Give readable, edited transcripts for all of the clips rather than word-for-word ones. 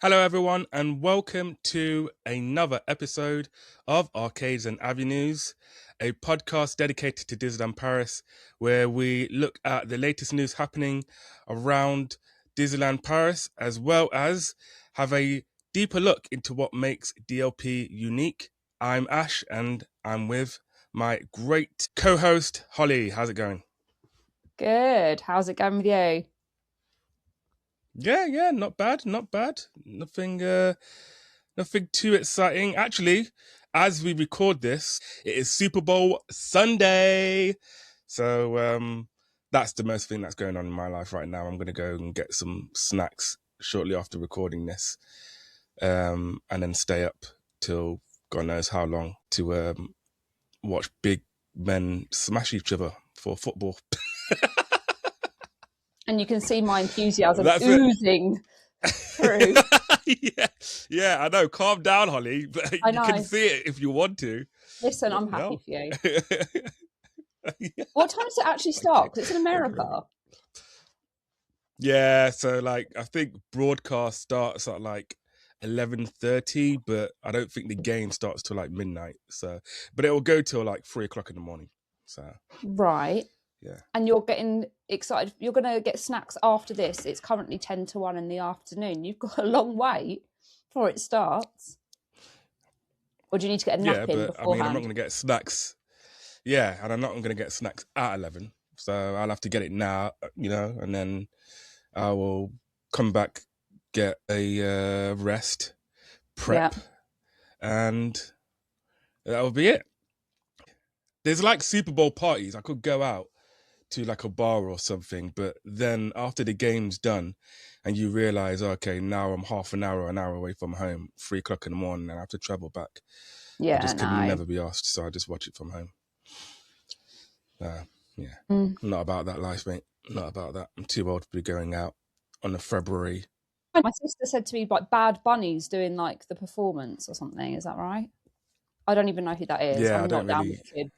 Hello, everyone, and welcome to another episode of Arcades and Avenues, a podcast dedicated to Disneyland Paris, where we look at the latest news happening around Disneyland Paris, as well as have a deeper look into what makes DLP unique. I'm Ash, and I'm with my great co-host, Holly. How's it going? Good. How's it going with you? Yeah, not bad. Nothing too exciting. Actually, as we record this, it is Super Bowl Sunday. So that's the most thing that's going on in my life right now. I'm gonna go and get some snacks shortly after recording this. And then stay up till God knows how long to watch big men smash each other for football. And you can see my enthusiasm That's oozing through. yeah, I know. Calm down, Holly. But I you can know. see it if you want to. Listen, I'm happy for you. What time does it actually start? Because it's in America. Yeah, so like I think broadcast starts at like 11:30, but I don't think the game starts till like midnight. So, but it will go till like 3:00 in the morning. So, Right. yeah. And you're getting excited. You're going to get snacks after this. It's currently 10 to 1 in the afternoon. You've got a long wait before it starts. Or do you need to get a nap in beforehand? I mean, I'm not going to get snacks. Yeah, and I'm not going to get snacks at 11. So I'll have to get it now, and then I will come back, get a rest, prep, and that will be it. There's like Super Bowl parties. I could go out to like a bar or something, but then after the game's done and you realise, okay, now I'm half an hour away from home, 3:00 in the morning, and I have to travel back. Yeah, I just could never be asked, so I just watch it from home. Not about that life, mate. Not about that. I'm too old to be going out on a February. My sister said to me, like, Bad Bunny's doing like the performance or something. Is that right? I don't even know who that is. Yeah, I'm I don't not down really. with kids.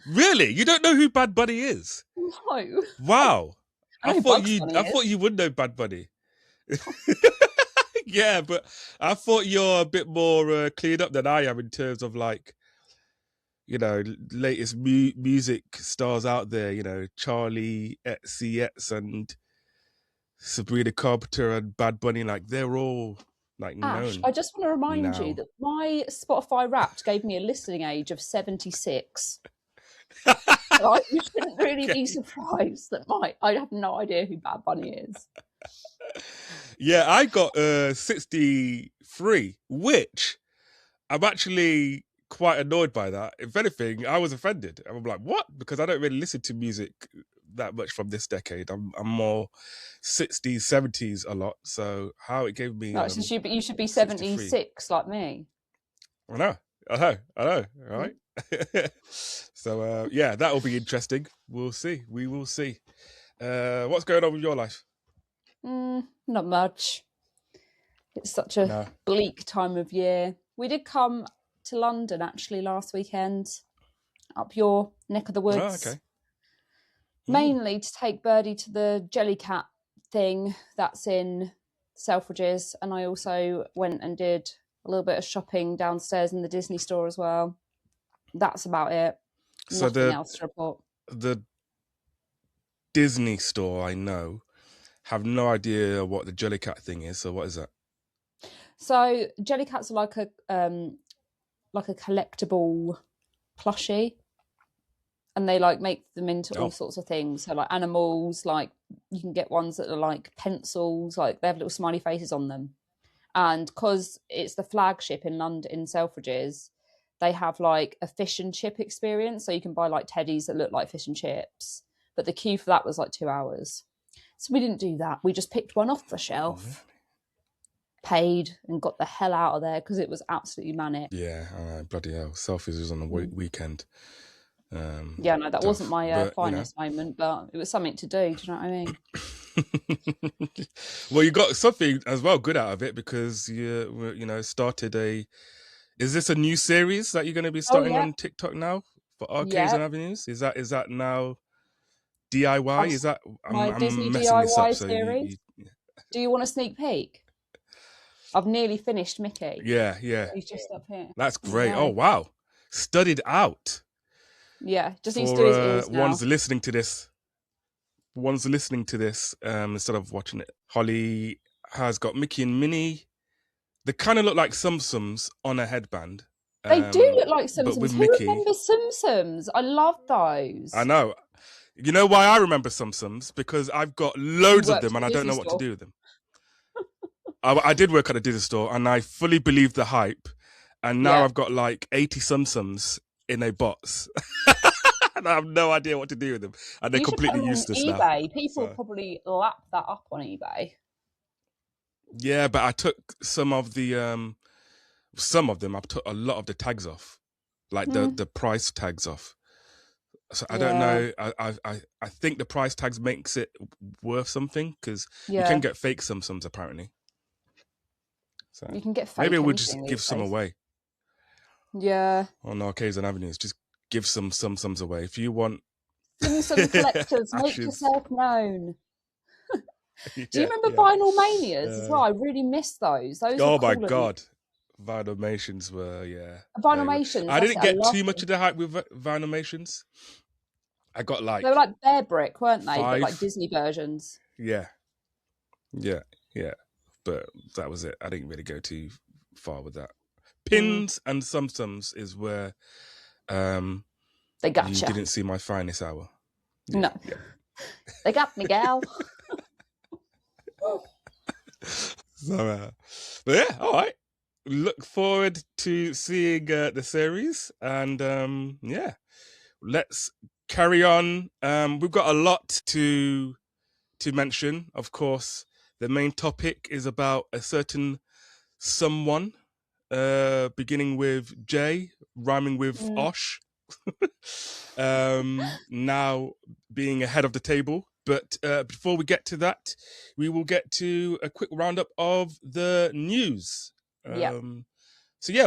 Really? You don't know who Bad Bunny is? No. Wow. I thought you would know Bad Bunny. Yeah, but I thought you're a bit more cleared up than I am in terms of like, latest music stars out there, Charlie XCX and Sabrina Carpenter and Bad Bunny, like they're all like Ash, known. I just want to remind you now. that my Spotify Wrapped gave me a listening age of 76. Like, you shouldn't really be surprised that I have no idea who Bad Bunny is. Yeah, I got 63, which I'm actually quite annoyed by that. If anything, I was offended. I'm like, what? Because I don't really listen to music that much from this decade. I'm more 60s, 70s a lot. So how it gave me... No, so you should be 76 like me. I know, right? So, yeah, that will be interesting. We'll see. We will see. What's going on with your life? Not much. It's such a bleak time of year. We did come to London actually last weekend, up your neck of the woods. Oh, okay. Mainly to take Birdie to the Jellycat thing that's in Selfridges, and I also went and did a little bit of shopping downstairs in the Disney store as well. That's about it. So nothing else to report. The Disney store, I know, have no idea what the Jellycat thing is. So what is that? So Jellycats are like a collectible plushie, and they like make them into all sorts of things. So like animals, like you can get ones that are like pencils, like they have little smiley faces on them. And because it's the flagship in London, in Selfridges, they have like a fish and chip experience. So you can buy like teddies that look like fish and chips. But the queue for that was like 2 hours. So we didn't do that. We just picked one off the shelf, paid, and got the hell out of there because it was absolutely manic. Yeah, bloody hell. Selfies was on the weekend. Yeah, no, that wasn't my finest moment, but it was something to do. Do you know what I mean? Well, you got something as well good out of it because you started a... Is this a new series that you're going to be starting on TikTok now for Arcades and Avenues? Is that now DIY? Is that... I'm Disney DIY series? Do you want a sneak peek? I've nearly finished Mickey. Yeah. He's just up here. That's great. Oh, wow. Studied out. Yeah, just needs to For do his ears now. ones listening to this, instead of watching it. Holly has got Mickey and Minnie. They kind of look like Tsum Tsums on a headband. They do look like Tsum but Tsums. with Who Mickey. remembers Tsum Tsums? I love those. I know. You know why I remember Tsum Tsums? Because I've got loads of them and I don't know what to do with them. I did work at a Disney store and I fully believed the hype. And now I've got like 80 Tsum Tsums in a box. And I have no idea what to do with them. And they're completely useless now. eBay. People probably lap that up on eBay. Yeah, but I took some of them. I took a lot of the tags off, like the price tags off. So I don't know. I think the price tags makes it worth something because you can get fake Tsum Tsums apparently. So you can get fake. Maybe we'll just give some away. Yeah. On Arcades and Avenues, just give some Tsum Tsums away if you want. Tsum Tsum collectors, make yourself known. Do you remember Vinyl Manias as well? I really miss those. Oh my God. Vinyl were, Vinyl I didn't get too much of the hype with Vinyl. I got like... They were like Bear Brick, weren't they? 5. But like Disney versions. Yeah. But that was it. I didn't really go too far with that. Pins and Tsum Tsums is where they got you didn't see my finest hour. Yeah, no. Yeah. They got me, gal. So, but yeah, all right. Look forward to seeing the series, and let's carry on. We've got a lot to mention. Of course, the main topic is about a certain someone, beginning with J, rhyming with Osh. Now being ahead of the table. But before we get to that, we will get to a quick roundup of the news. So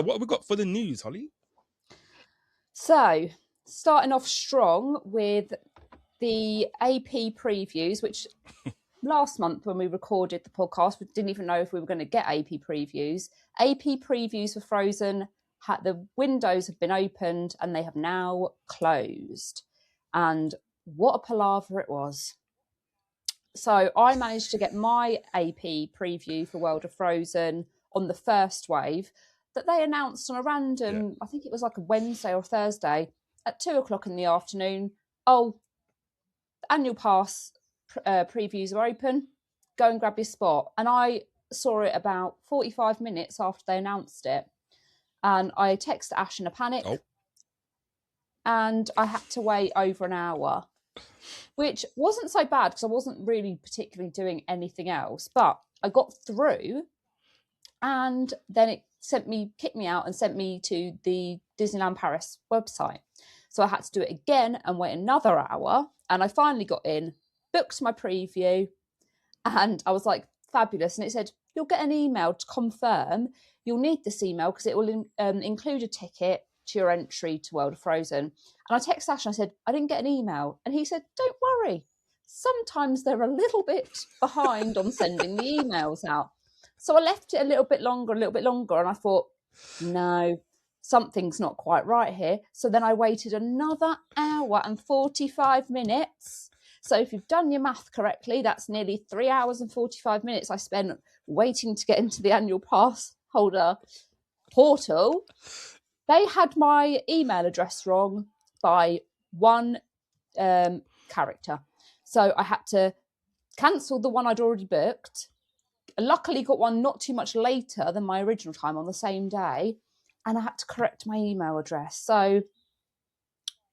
what have we got for the news, Holly? So, starting off strong with the AP previews, which last month when we recorded the podcast, we didn't even know if we were going to get AP previews. AP previews for Frozen, the windows have been opened and they have now closed. And what a palaver it was. So I managed to get my AP preview for World of Frozen on the first wave that they announced on a random, I think it was like a Wednesday or Thursday at 2:00 in the afternoon. Oh, annual pass previews are open. Go and grab your spot. And I saw it about 45 minutes after they announced it. And I texted Ash in a panic. And I had to wait over an hour, which wasn't so bad because I wasn't really particularly doing anything else. But I got through and then it kicked me out and sent me to the Disneyland Paris website. So I had to do it again and wait another hour. And I finally got in, booked my preview, and I was like, fabulous. And it said, you'll get an email to confirm. You'll need this email because it will include a ticket to your entry to World of Frozen. And I texted Ash and I said, I didn't get an email. And he said, don't worry. Sometimes they're a little bit behind on sending the emails out. So I left it a little bit longer. And I thought, no, something's not quite right here. So then I waited another hour and 45 minutes. So if you've done your math correctly, that's nearly 3 hours and 45 minutes I spent waiting to get into the annual pass holder portal. They had my email address wrong by one character. So I had to cancel the one I'd already booked. I luckily got one not too much later than my original time on the same day. And I had to correct my email address. So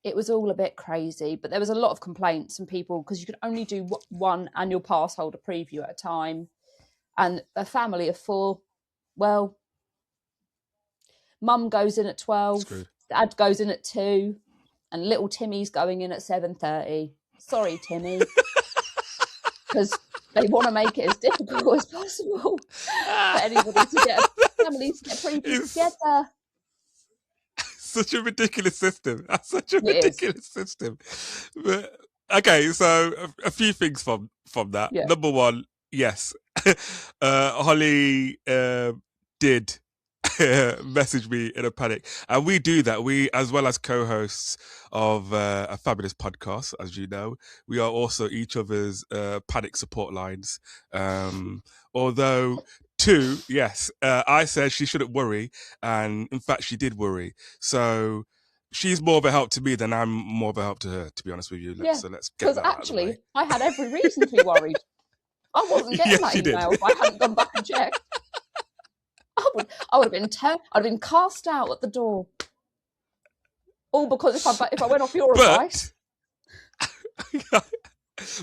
it was all a bit crazy. But there was a lot of complaints from people because you could only do one annual pass holder preview at a time. And a family of 4, well, Mum goes in at 12, Dad goes in at 2, and little Timmy's going in at 7:30. Sorry, Timmy. Because they want to make it as difficult as possible for anybody to get a family to get previews together. Such a ridiculous system. That's such a ridiculous system. But, okay, so a few things from that. Yeah. Number one, yes, Holly did message me in a panic, and we do that. We, as well as co-hosts of a fabulous podcast, as you know, we are also each other's panic support lines. Although, two, yes, I said she shouldn't worry, and in fact, she did worry. So she's more of a help to me than I'm more of a help to her. To be honest with you, Yeah, so let's get because that out of the way. actually, I had every reason to be worried. I wasn't getting Yes, that you did. email if I hadn't gone back and checked. I would have been I'd have been cast out at the door. All because if I went off your advice.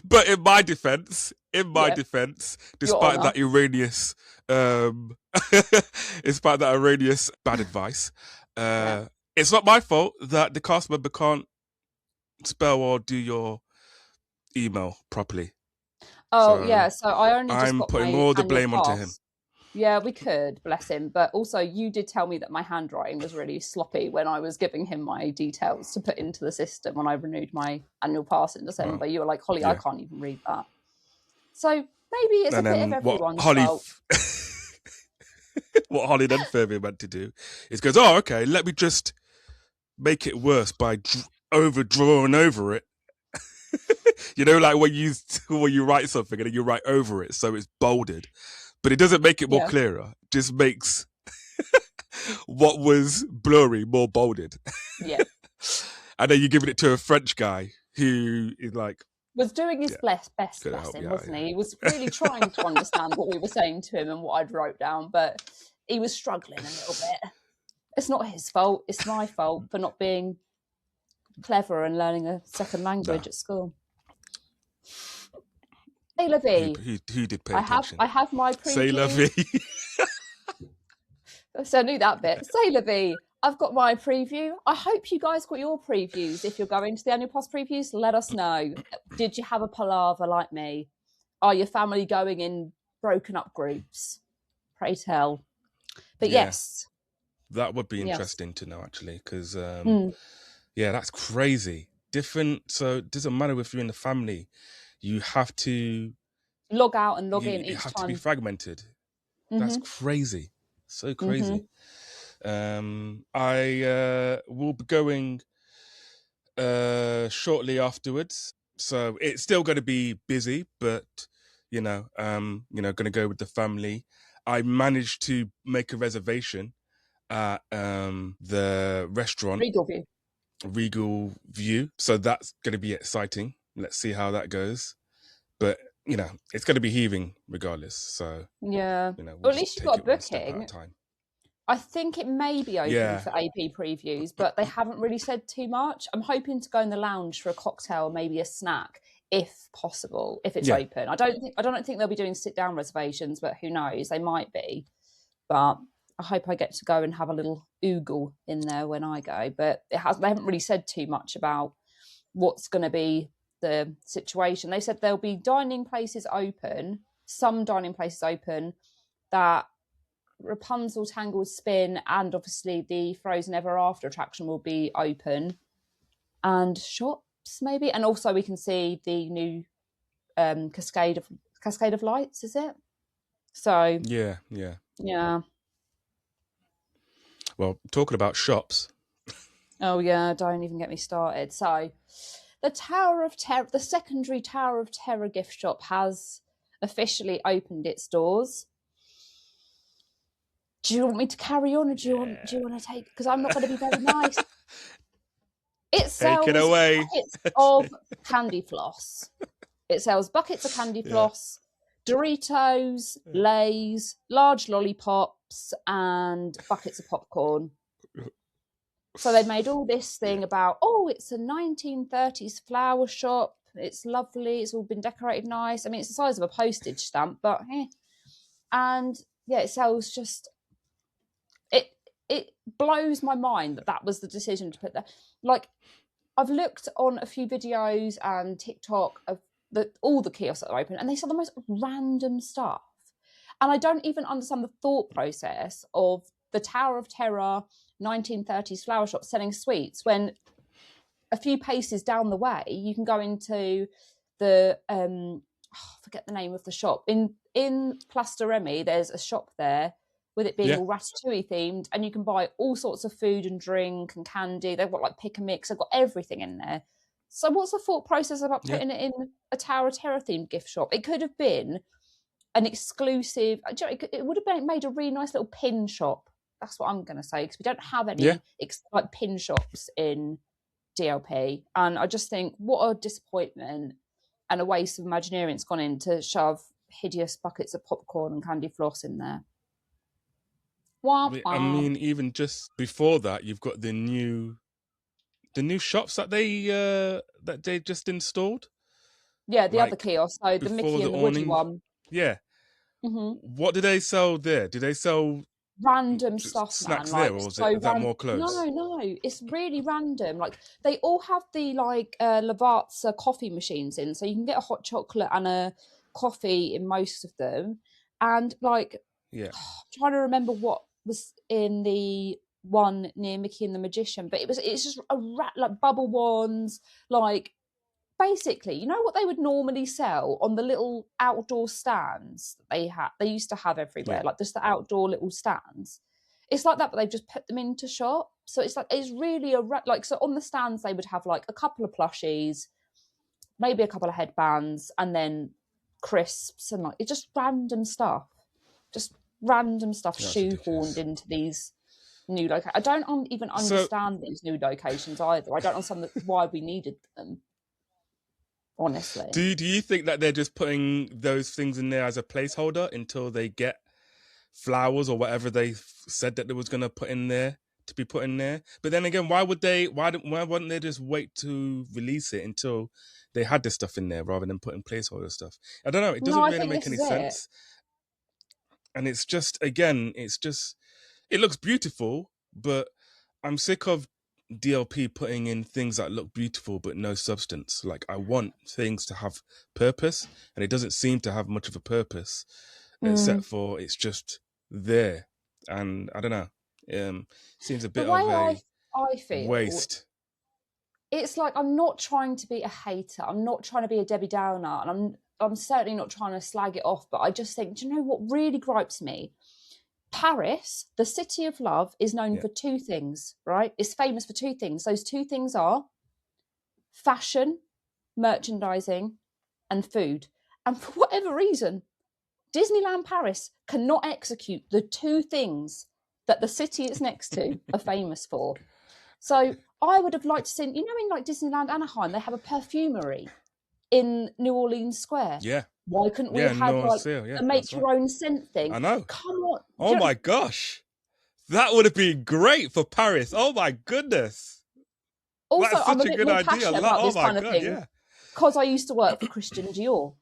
But in my defense, Yeah. despite that erroneous, despite that erroneous bad advice, Yeah. it's not my fault that the cast member can't spell or do your email properly. Oh, So yeah. So I only just I'm got putting my all the annual blame onto pass. him. Yeah, we could, bless him. But also, you did tell me that my handwriting was really sloppy when I was giving him my details to put into the system when I renewed my annual pass in December. Well, you were like, Holly, yeah. I can't even read that. So maybe it's And a bit then of everyone's Holly, fault. what Holly then further meant to do is goes, oh, okay, let me just make it worse by drawing over it. You know, like when you write something and then you write over it, so it's bolded, but it doesn't make it more clearer. It just makes what was blurry more bolded. Yeah. And then you're giving it to a French guy who is like was doing his best, bless him, wasn't he? He was really trying to understand what we were saying to him and what I'd wrote down, but he was struggling a little bit. It's not his fault. It's my fault for not being clever and learning a second language at school. Say la vie. Who did pay attention? I have my preview. Say la vie. So I knew that bit. Say la vie. I've got my preview. I hope you guys got your previews. If you're going to the annual pass previews, let us know. Did you have a palaver like me? Are your family going in broken up groups? Pray tell. But yes. That would be interesting to know, actually, because, yeah, that's crazy. Different. So it doesn't matter if you're in the family. You have to log out and log in each time. You have to be fragmented. That's crazy. So crazy. I will be going shortly afterwards, so it's still going to be busy, but going to go with the family. I managed to make a reservation at the restaurant Regal View, so that's going to be exciting. Let's see how that goes, but it's going to be heaving regardless. So well, at least you got a booking. I think it may be open for AP previews, but they haven't really said too much. I'm hoping to go in the lounge for a cocktail, maybe a snack, if possible, if it's open. I don't think they'll be doing sit down reservations, but who knows? They might be. But I hope I get to go and have a little oogle in there when I go. But they haven't really said too much about what's going to be the situation. They said there'll be dining places open, some dining places open, that Rapunzel Tangled Spin and obviously the Frozen Ever After attraction will be open, and shops maybe, and also we can see the new Cascade of Lights, is it? So yeah. Well, talking about shops. Oh yeah, don't even get me started. So the Tower of Terror, the secondary Tower of Terror gift shop has officially opened its doors. Do you want me to carry on, or do you want to take? Because I'm not going to be very nice. It sells buckets of candy floss. It sells buckets of candy floss, Doritos, Lay's, large lollipops, and buckets of popcorn. So they made all this thing about, it's a 1930s flower shop. It's lovely. It's all been decorated nice. I mean, it's the size of a postage stamp, but and it sells just. It blows my mind that was the decision to put that. Like, I've looked on a few videos and TikTok of all the kiosks that are open, and they sell the most random stuff. And I don't even understand the thought process of the Tower of Terror 1930s flower shop selling sweets when a few paces down the way you can go into the I forget the name of the shop in in Plaster Remy, there's a shop there with it being Yeah. all ratatouille themed, and you can buy all sorts of food and drink and candy. They've got like pick and mix. They've got everything in there. So what's the thought process about Yeah. putting it in a Tower of Terror themed gift shop? It could have been an exclusive. It would have been made a really nice little pin shop. That's what I'm going to say, because we don't have any like pin shops in DLP, and I just think what a disappointment and a waste of Imagineering's gone in to shove hideous buckets of popcorn and candy floss in there. I mean, even just before that, you've got the new shops that they just installed. Yeah, the other kiosk, so the Mickey and the Woody one. Yeah. Mm-hmm. What do they sell there? Do they sell random stuff, snacks man? there, or is that more close? No, it's really random. Like they all have the Lavazza coffee machines in, so you can get a hot chocolate and a coffee in most of them. And like, yeah, I'm trying to remember what was in the one near Mickey and the Magician, but it's just like bubble wands, like basically, you know what they would normally sell on the little outdoor stands that they used to have everywhere, like just the outdoor little stands. It's like that, but they've just put them into shop. So it's like, it's really so on the stands they would have like a couple of plushies, maybe a couple of headbands, and then crisps, and like it's just random stuff shoehorned into these new locations. I don't even understand these new locations either. I don't understand why we needed them, honestly. Do you think that they're just putting those things in there as a placeholder until they get flowers or whatever they said that they was going to put in there to be put in there? But then again, why wouldn't they just wait to release it until they had this stuff in there rather than putting placeholder stuff? I don't know. It doesn't really make any sense. And it's just, again, it looks beautiful, but I'm sick of DLP putting in things that look beautiful but no substance. Like, I want things to have purpose, and it doesn't seem to have much of a purpose, except for it's just there. And I don't know. Seems a bit of a I feel waste. It's like, I'm not trying to be a hater. I'm not trying to be a Debbie Downer, and I'm certainly not trying to slag it off, but I just think, do you know what really gripes me? Paris, the city of love, is known for two things, right? It's famous for two things. Those two things are fashion, merchandising, and food. And for whatever reason, Disneyland Paris cannot execute the two things that the city it's next to are famous for. So I would have liked to see, in like Disneyland Anaheim, they have a perfumery in New Orleans Square. Yeah. Why couldn't we have had a make your own scent thing? I know. Come on. Oh my gosh. That would have been great for Paris. Oh my goodness. Also, that's I'm such a bit more passionate about this kind of thing because I used to work for Christian Dior.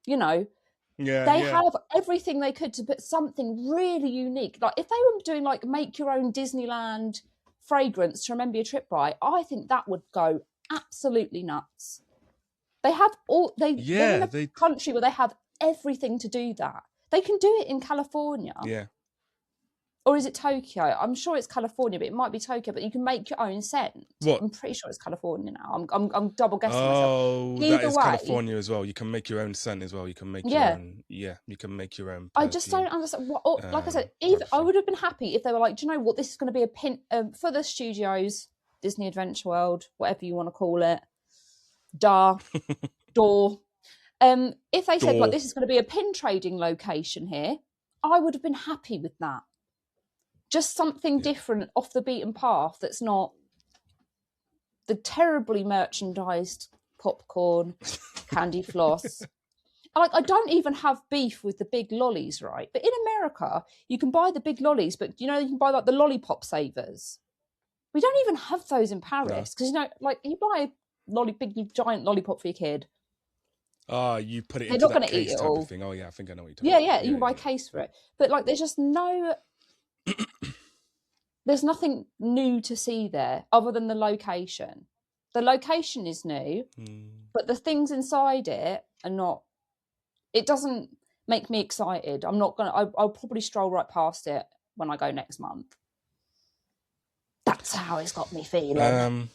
They have everything they could to put something really unique. Like if they were doing like make your own Disneyland fragrance to remember your trip by, I think that would go absolutely nuts. They have they're in a country where they have everything to do that. They can do it in California. Yeah. Or is it Tokyo? I'm sure it's California, but it might be Tokyo. But you can make your own scent. What? I'm pretty sure it's California now. I'm double guessing myself. Oh, that is California as well. You can make your own scent as well. You can make your own. Yeah, you can make your own. I just don't understand. Like I said, I would have been happy if they were like, do you know what? This is going to be a pin for the studios, Disney Adventure World, whatever you want to call it. Door. If they said like this is going to be a pin trading location here, I would have been happy with that. Just something different off the beaten path that's not the terribly merchandised popcorn, candy floss. Like, I don't even have beef with the big lollies, right? But in America, you can buy the big lollies, but you can buy like the lollipop savers. We don't even have those in Paris because like you buy a big giant lollipop for your kid. You put it into that case type of thing. Oh yeah, I think I know what you're talking about. You can buy a case for it. But like, there's just there's nothing new to see there other than the location. The location is new, but the things inside it are not. It doesn't make me excited. I'll probably stroll right past it when I go next month. That's how it's got me feeling.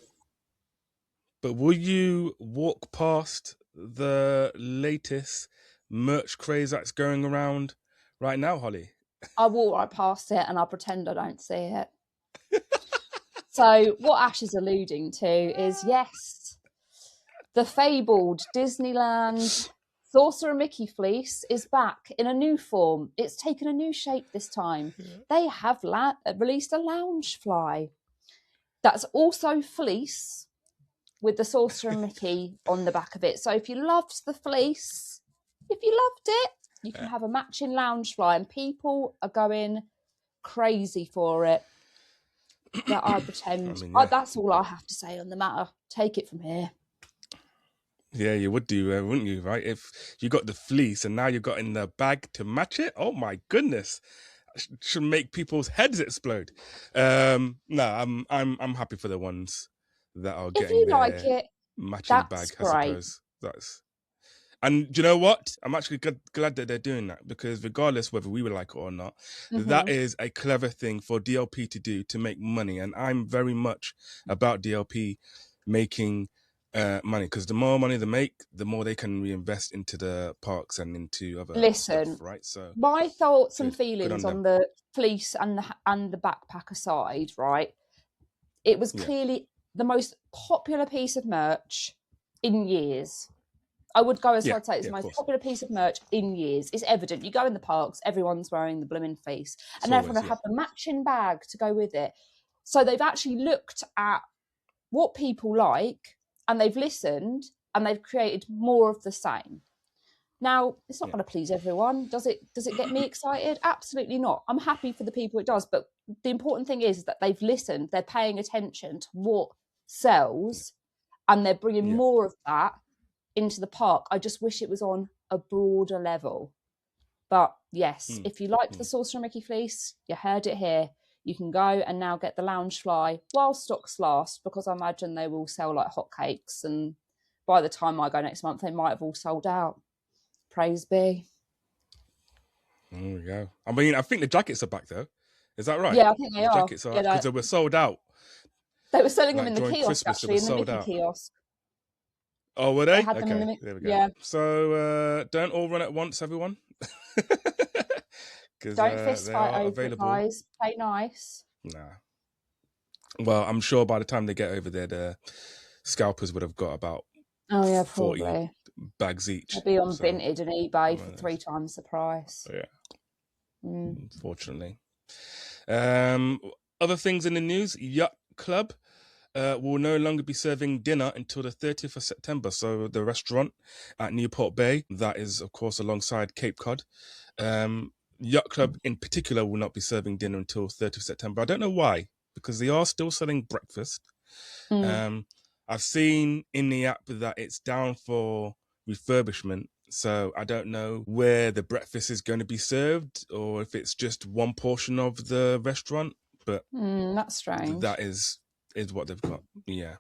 But will you walk past the latest merch craze that's going around right now, Holly? I walk right past it and I pretend I don't see it. So what Ash is alluding to is, yes, the fabled Disneyland Sorcerer Mickey fleece is back in a new form. It's taken a new shape this time. They have released a lounge fly that's also fleece with the Sorcerer Mickey on the back of it. So if you loved the fleece, if you loved it, you can have a matching lounge fly, and people are going crazy for it. That I pretend. That's all I have to say on the matter. Take it from here. Yeah, you would do, wouldn't you? Right? If you got the fleece and now you got in the bag to match it, oh my goodness, should make people's heads explode. No, I'm happy for the ones that are If getting you their like it, matching that's bag. I great. suppose that's. And do you know what? I'm actually glad that they're doing that, because regardless whether we would like it or not, that is a clever thing for DLP to do to make money. And I'm very much about DLP making money, because the more money they make, the more they can reinvest into the parks and into other stuff, right? So my thoughts and good feelings on on the fleece and the backpack aside, right? It was clearly the most popular piece of merch in years. I would go as far as to say it's the most popular piece of merch in years. It's evident. You go in the parks, everyone's wearing the blooming fleece, and everyone will have the matching bag to go with it. So they've actually looked at what people like, and they've listened, and they've created more of the same. Now, it's not going to please everyone. Does it get me excited? Absolutely not. I'm happy for the people it does, but the important thing is that they've listened, they're paying attention to what sells, and they're bringing more of that into the park. I just wish it was on a broader level. But yes, if you liked the Sorcerer Mickey fleece, you heard it here. You can go and now get the lounge fly while stocks last, because I imagine they will sell like hotcakes, and by the time I go next month, they might have all sold out. Praise be. There we go. I mean, I think the jackets are back though. Is that right? Yeah, I think they are. Jackets are, because they were sold out. They were selling them in the during kiosk, Christmas, actually, in the Mickey out. kiosk. Oh, were they? Had them in the there we go. Yeah. So don't all run at once, everyone. Don't fist fight over it, guys. Play nice. Nah. Well, I'm sure by the time they get over there, the scalpers would have got about 40 bags each. They'll be on Vinted and eBay for 3 times the price. Yeah. Unfortunately. Other things in the news: Yacht Club will no longer be serving dinner until the 30th of September. So the restaurant at Newport Bay, that is, of course, alongside Cape Cod. Yacht Club in particular will not be serving dinner until 30th of September. I don't know why, because they are still selling breakfast. I've seen in the app that it's down for refurbishment. So I don't know where the breakfast is going to be served, or if it's just one portion of the restaurant. But that's strange. That is what they've got. Yeah.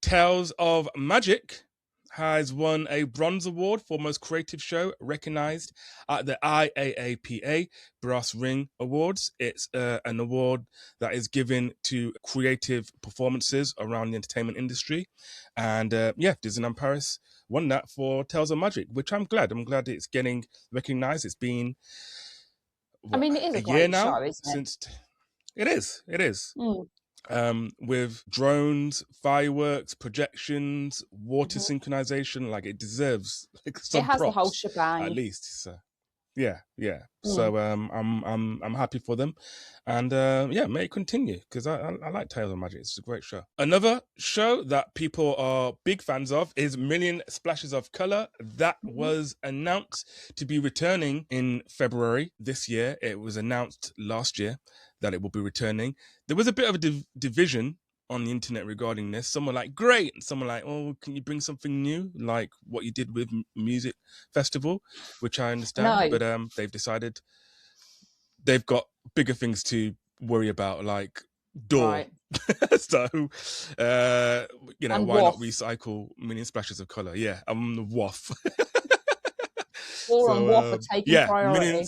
Tales of Magic has won a bronze award for most creative show, recognized at the IAAPA Brass Ring Awards. It's an award that is given to creative performances around the entertainment industry. And Disneyland Paris won that for Tales of Magic, which I'm glad. I'm glad it's getting recognized. It's been it is a great show, isn't it? It is. With drones, fireworks, projections, water synchronization, like it deserves some it has props, the whole shebang, at least. So, yeah. So I'm happy for them, and may it continue, because I like Tales of Magic. It's a great show. Another show that people are big fans of is Million Splashes of Color. That was announced to be returning in February this year. It was announced last year that it will be returning. There was a bit of a division on the internet regarding this. Some were like, great, and some were like, oh, can you bring something new, like what you did with Music Festival, which I understand. No. But they've decided they've got bigger things to worry about, like Door. Right. So, and why not recycle Million Splashes of Color? Yeah, I'm the WAF. Or on WAF are taking priority.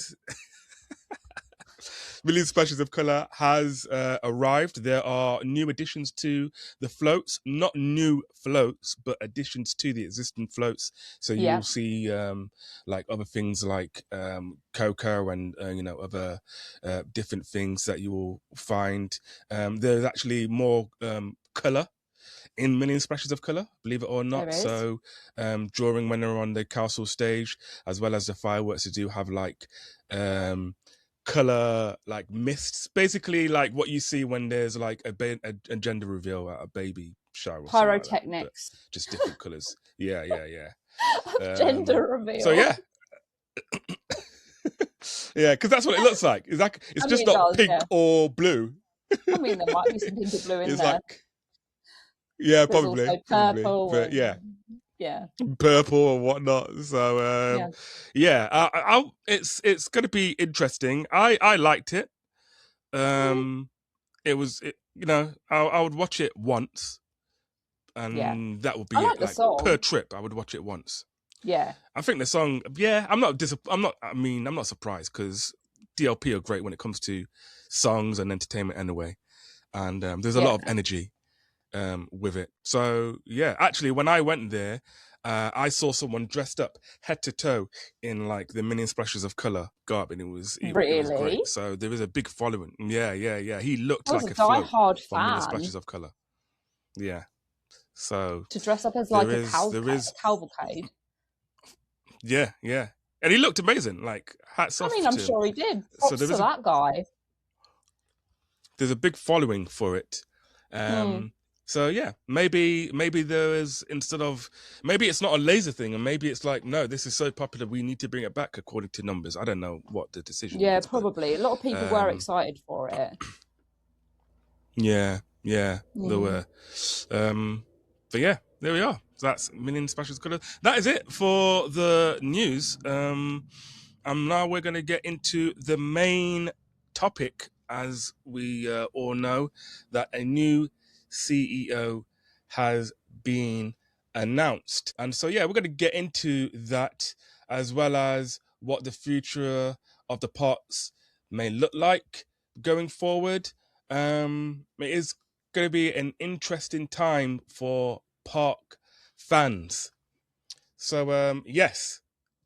Million Splashes of Colour has arrived. There are new additions to the floats, not new floats, but additions to the existing floats. So you Yeah. will see like other things like cocoa and other different things that you will find. There's actually more colour in Million Splashes of Colour, believe it or not. There is. So during when they're on the castle stage, as well as the fireworks, they do have like colour like mists, basically like what you see when there's like a gender reveal at a baby shower or something like that, but Pyrotechnics. just different colours. Yeah. Gender reveal. So yeah. Yeah, because that's what it looks like. It's like it's just it not does, pink yeah. or blue. I mean, there might be some pink or blue in It's there. like, yeah, There's probably, also purple. but yeah, Yeah. purple or whatnot. So it's going to be interesting. I liked it. It was I would watch it once, and that would be I like it. the Like song. per trip, I would watch it once. Yeah. I think the song. Yeah, I'm not. I'm not surprised because DLP are great when it comes to songs and entertainment anyway, and there's a lot of energy with it. So yeah, actually, when I went there, I saw someone dressed up head to toe in like the Million Splashes of Colour garb, and it was great. So there is a big following. Yeah. He looked like a float from Million Splashes of Colour. Yeah. So to dress up as like a cavalcade. Yeah, and he looked amazing. Like hats off. I mean, I'm sure he did. Props to that guy. There's a big following for it. So yeah, maybe there is, instead of, maybe it's not a laser thing, and maybe it's like, no, this is so popular, we need to bring it back according to numbers. I don't know what the decision is. Probably. A lot of people were excited for it. Yeah, there were. But yeah, there we are. So that's Million Splashes of Colour. That is it for the news. And now we're going to get into the main topic. As we all know, that a new CEO has been announced. And so, yeah, we're going to get into that, as well as what the future of the Pots may look like going forward. It is going to be an interesting time for park fans. So, yes,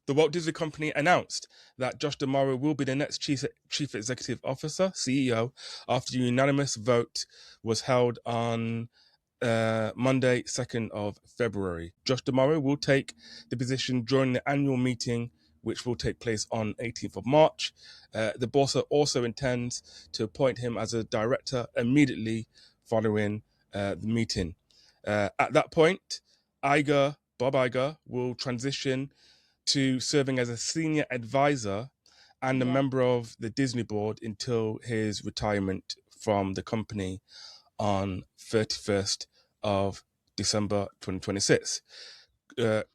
the Walt Disney Company announced that Josh D'Amaro will be the next Chief Executive Officer, CEO, after a unanimous vote was held on Monday, 2nd of February. Josh D'Amaro will take the position during the annual meeting, which will take place on 18th of March. The board also intends to appoint him as a director immediately following the meeting. At that point, Bob Iger, will transition to serving as a senior advisor and a member of the Disney board until his retirement from the company on 31st of December 2026.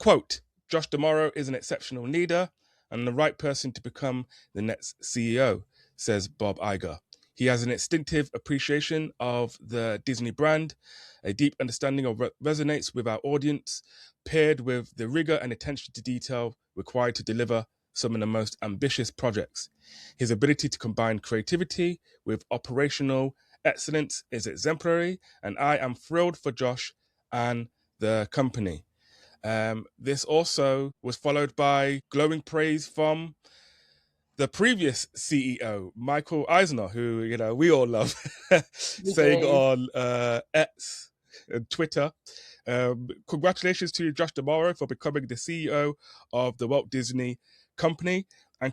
Quote, Josh D'Amaro is an exceptional leader and the right person to become the next CEO, says Bob Iger. He has an instinctive appreciation of the Disney brand, a deep understanding of what resonates with our audience, paired with the rigor and attention to detail required to deliver some of the most ambitious projects. His ability to combine creativity with operational excellence is exemplary, and I am thrilled for Josh and the company. This also was followed by glowing praise from the previous CEO, Michael Eisner, who we all love, saying on X and Twitter, congratulations to Josh D'Amaro for becoming the CEO of the Walt Disney Company, and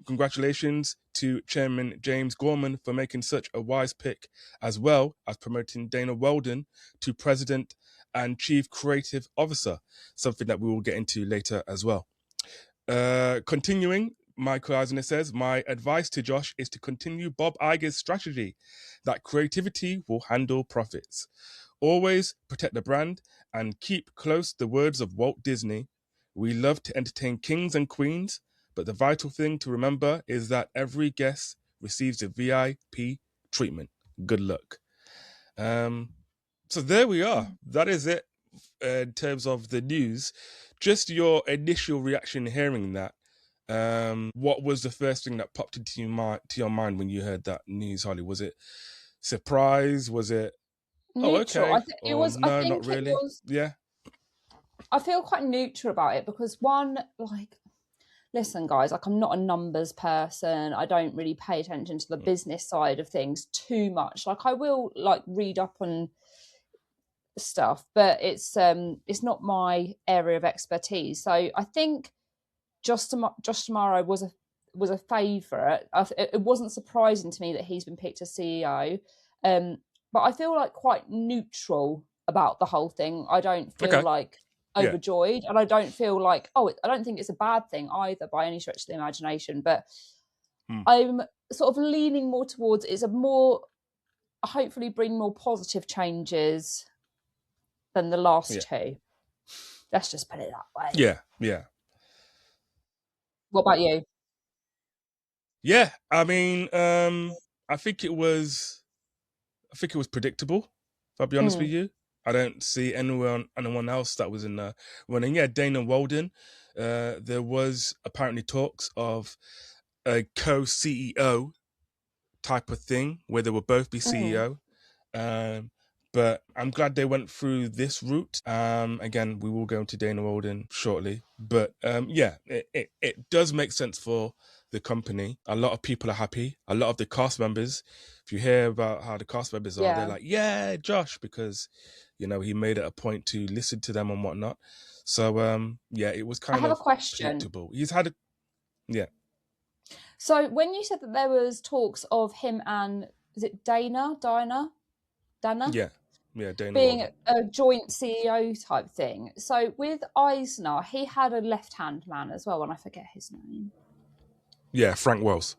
congratulations to Chairman James Gorman for making such a wise pick, as well as promoting Dana Weldon to President and Chief Creative Officer, something that we will get into later as well. Continuing, Michael Eisner says, my advice to Josh is to continue Bob Iger's strategy that creativity will handle profits. Always protect the brand and keep close the words of Walt Disney. We love to entertain kings and queens, but the vital thing to remember is that every guest receives a VIP treatment. Good luck. So there we are. That is it in terms of the news. Just your initial reaction hearing that. What was the first thing that popped into your mind when you heard that news, Holly? Was it surprise? Was it, oh, Neutral. I okay, think it or was. I no, not think it really? was. Yeah. I feel quite neutral about it because one, like, listen, guys, like I'm not a numbers person. I don't really pay attention to the business side of things too much. Like I will like read up on stuff, but it's not my area of expertise. So I think Josh Tomorrow was a favourite. It wasn't surprising to me that he's been picked as CEO, but I feel like quite neutral about the whole thing. I don't feel Okay. like Yeah. overjoyed, and I don't feel like I don't think it's a bad thing either by any stretch of the imagination. But Hmm. I'm sort of leaning more towards it's a more hopefully bring more positive changes than the last Yeah. two. Let's just put it that way. Yeah. Yeah. What about you? Yeah. I mean, I think it was predictable. If I'll be honest with Mm. you, I don't see anyone else that was in the running. Yeah, Dana Walden. There was apparently talks of a co-CEO type of thing where they would both be Mm. CEO. But I'm glad they went through this route. Again, we will go into Dana Walden shortly. But yeah, it does make sense for the company. A lot of people are happy. A lot of the cast members, if you hear about how the cast members are, they're Yeah. like, yeah, Josh, because, he made it a point to listen to them and whatnot. So, yeah, it was I kind have a of question. predictable. He's had a, yeah, So when you said that there was talks of him and is it Dana yeah, yeah, Dana being Walden. a joint CEO type thing. So with Eisner, he had a left-hand man as well, and I forget his name. Yeah, Frank Wells.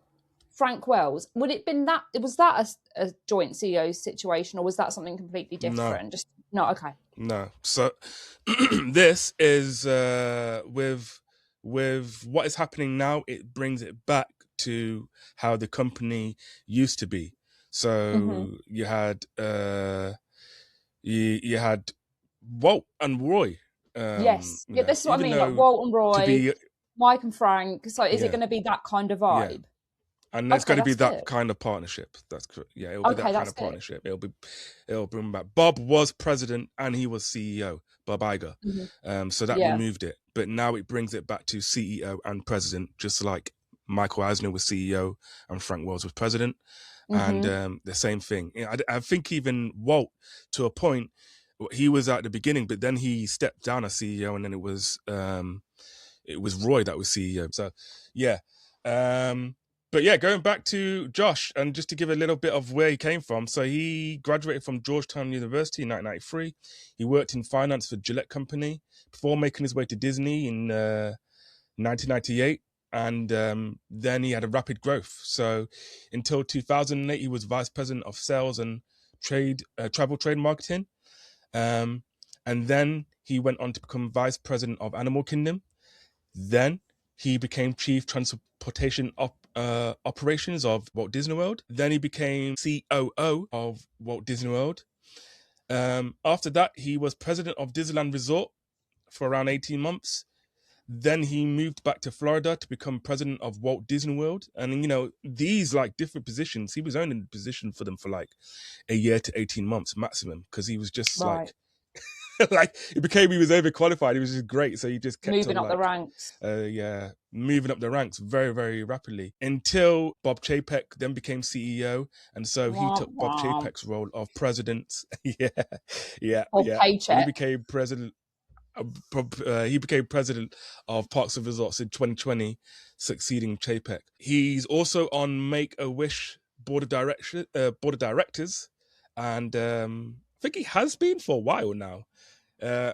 Frank Wells. Would it been that? Was that a joint CEO situation, or was that something completely No. different? Just no. Okay. No. So this is with what is happening now, it brings it back to how the company used to be. Mm-hmm. So you had Walt and Roy. Yes. Yeah. This is what I Even mean. Like though Walt and to Roy, be Mike and Frank. So is it yeah, going to be that kind of yeah. vibe? And there's Okay, going to be that's that good. kind of partnership. That's correct. Yeah, it'll be Okay, that kind that's of good. partnership. It'll bring back. Bob was president and he was CEO. Bob Iger. Mm-hmm. So that Yeah. removed it, but now it brings it back to CEO and president, just like Michael Eisner was CEO and Frank Wells was president, and Mm-hmm. the same thing. I think even Walt, to a point, he was at the beginning, but then he stepped down as CEO, and then it was Roy that was CEO. So, yeah. But yeah, going back to Josh, and just to give a little bit of where he came from. So he graduated from Georgetown University in 1993. He worked in finance for Gillette Company before making his way to Disney in 1998. And then he had a rapid growth. So until 2008, he was vice president of sales and travel trade marketing. And then he went on to become vice president of Animal Kingdom. Then he became chief transportation operations of Walt Disney World. Then he became COO of Walt Disney World. After that, he was president of Disneyland Resort for around 18 months. Then he moved back to Florida to become president of Walt Disney World. And, these like different positions, he was only in the position for them for like a year to 18 months maximum, because he was just Right. like, like he was overqualified. He was just great. So he just kept Moving on up the like, ranks. yeah, moving up the ranks very, very rapidly until Bob Chapek then became CEO. And so he Womp took Bob womp. Chapek's role of president. Yeah, yeah, Or yeah. And he paycheck. became president. He became president of Parks and Resorts in 2020, succeeding Chapek. He's also on Make a Wish board of directors, and I think he has been for a while now.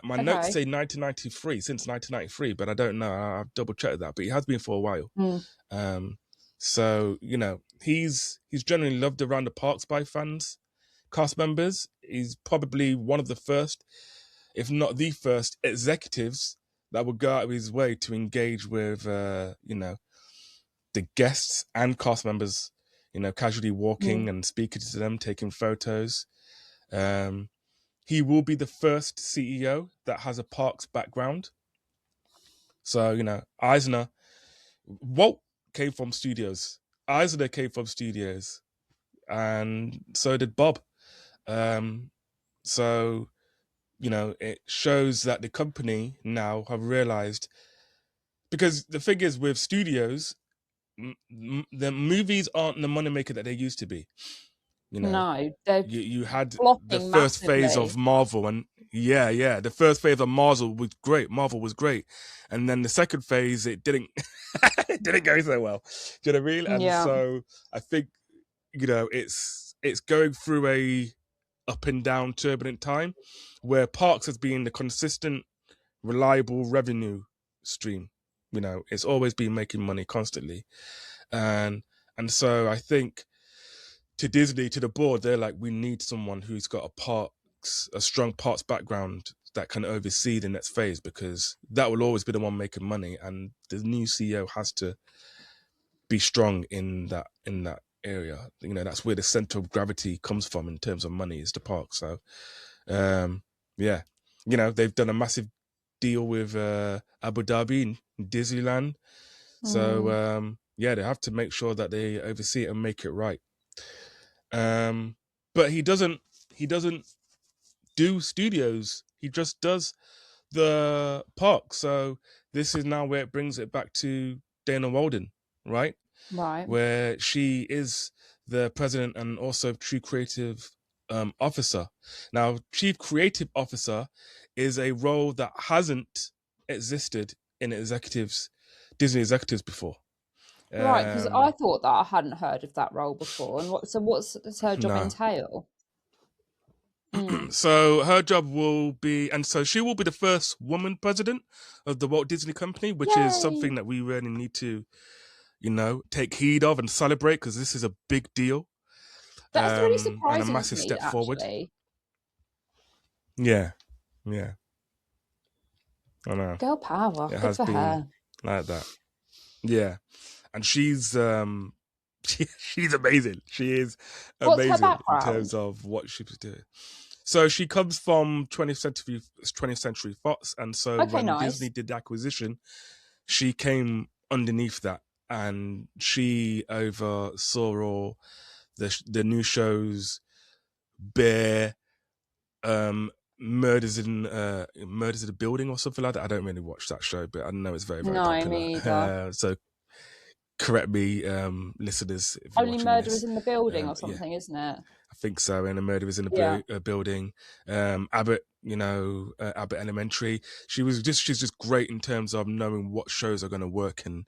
My notes Okay. say 1993, since 1993, but I don't know. I've double checked that, but he has been for a while. Mm. So he's generally loved around the parks by fans, cast members. He's probably one of the first, if not the first, executives that would go out of his way to engage with the guests and cast members. Casually walking Mm. and speaking to them, taking photos. He will be the first CEO that has a parks background. So, Eisner Walt came from studios. Eisner came from studios, and so did Bob. So it shows that the company now have realized, because the thing is with studios, the movies aren't the moneymaker that they used to be. No, they're You had the flopping first phase massively. of Marvel, and the first phase of Marvel was great. Marvel was great, and then the second phase it didn't it didn't go so well. Do you know what I mean? And Yeah, so I think it's going through a up and down turbulent time where Parks has been the consistent, reliable revenue stream. It's always been making money constantly, and so I think to Disney, to the board, they're like, we need someone who's got a strong parts background that can oversee the next phase, because that will always be the one making money, and the new CEO has to be strong in that area. That's where the center of gravity comes from in terms of money, is the park. So, yeah, they've done a massive deal with Abu Dhabi and Disneyland. So, they have to make sure that they oversee it and make it right. But he doesn't do studios. He just does the park. So this is now where it brings it back to Dana Walden, right? right. Where she is the president and also chief creative officer. Now, chief creative officer is a role that hasn't existed in Disney executives before. Right, because I thought that I hadn't heard of that role before. And what does her job No. entail? Mm. So her job will be, and so she will be the first woman president of the Walt Disney Company, which is Yay! something that we really need to, take heed of and celebrate, because this is a big deal, That's really and a surprising to massive me, step forward. actually. Yeah, yeah, I know. Girl power. It Good has for been her. like that. Yeah, and she's she's amazing. She is What's her amazing in background? terms of what she was doing. So she comes from 20th Century Fox, and so Okay, when Disney nice. did the acquisition, she came underneath that, and she oversaw all the new shows, Bear, Murders in the Building or something like that. I don't really watch that show, but I know it's very, very No, popular. me either. So correct me, listeners, if you're Only watching murderers this. in the building or Yeah, something, isn't it? I think so. And a Murder was in Yeah. the building. Abbott, Abbott Elementary. She's just great in terms of knowing what shows are going to work and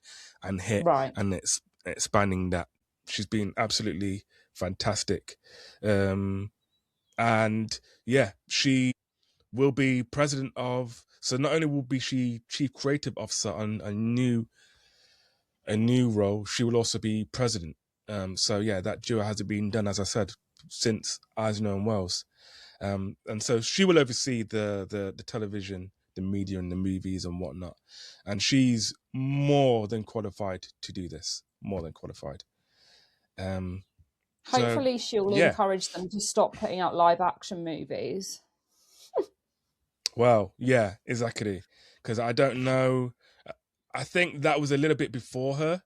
hit, Right. and it's expanding that. She's been absolutely fantastic, and yeah, she will be president of. So not only will be she chief creative officer on a new role, she will also be president. So yeah, that duo hasn't been done, as I said, since Eisner and Wells. And so she will oversee the television, the media, and the movies and whatnot. And she's more than qualified to do this. More than qualified. So Hopefully, she'll yeah, encourage them to stop putting out live action movies. well, yeah, exactly. Because I don't know. I think that was a little bit before her.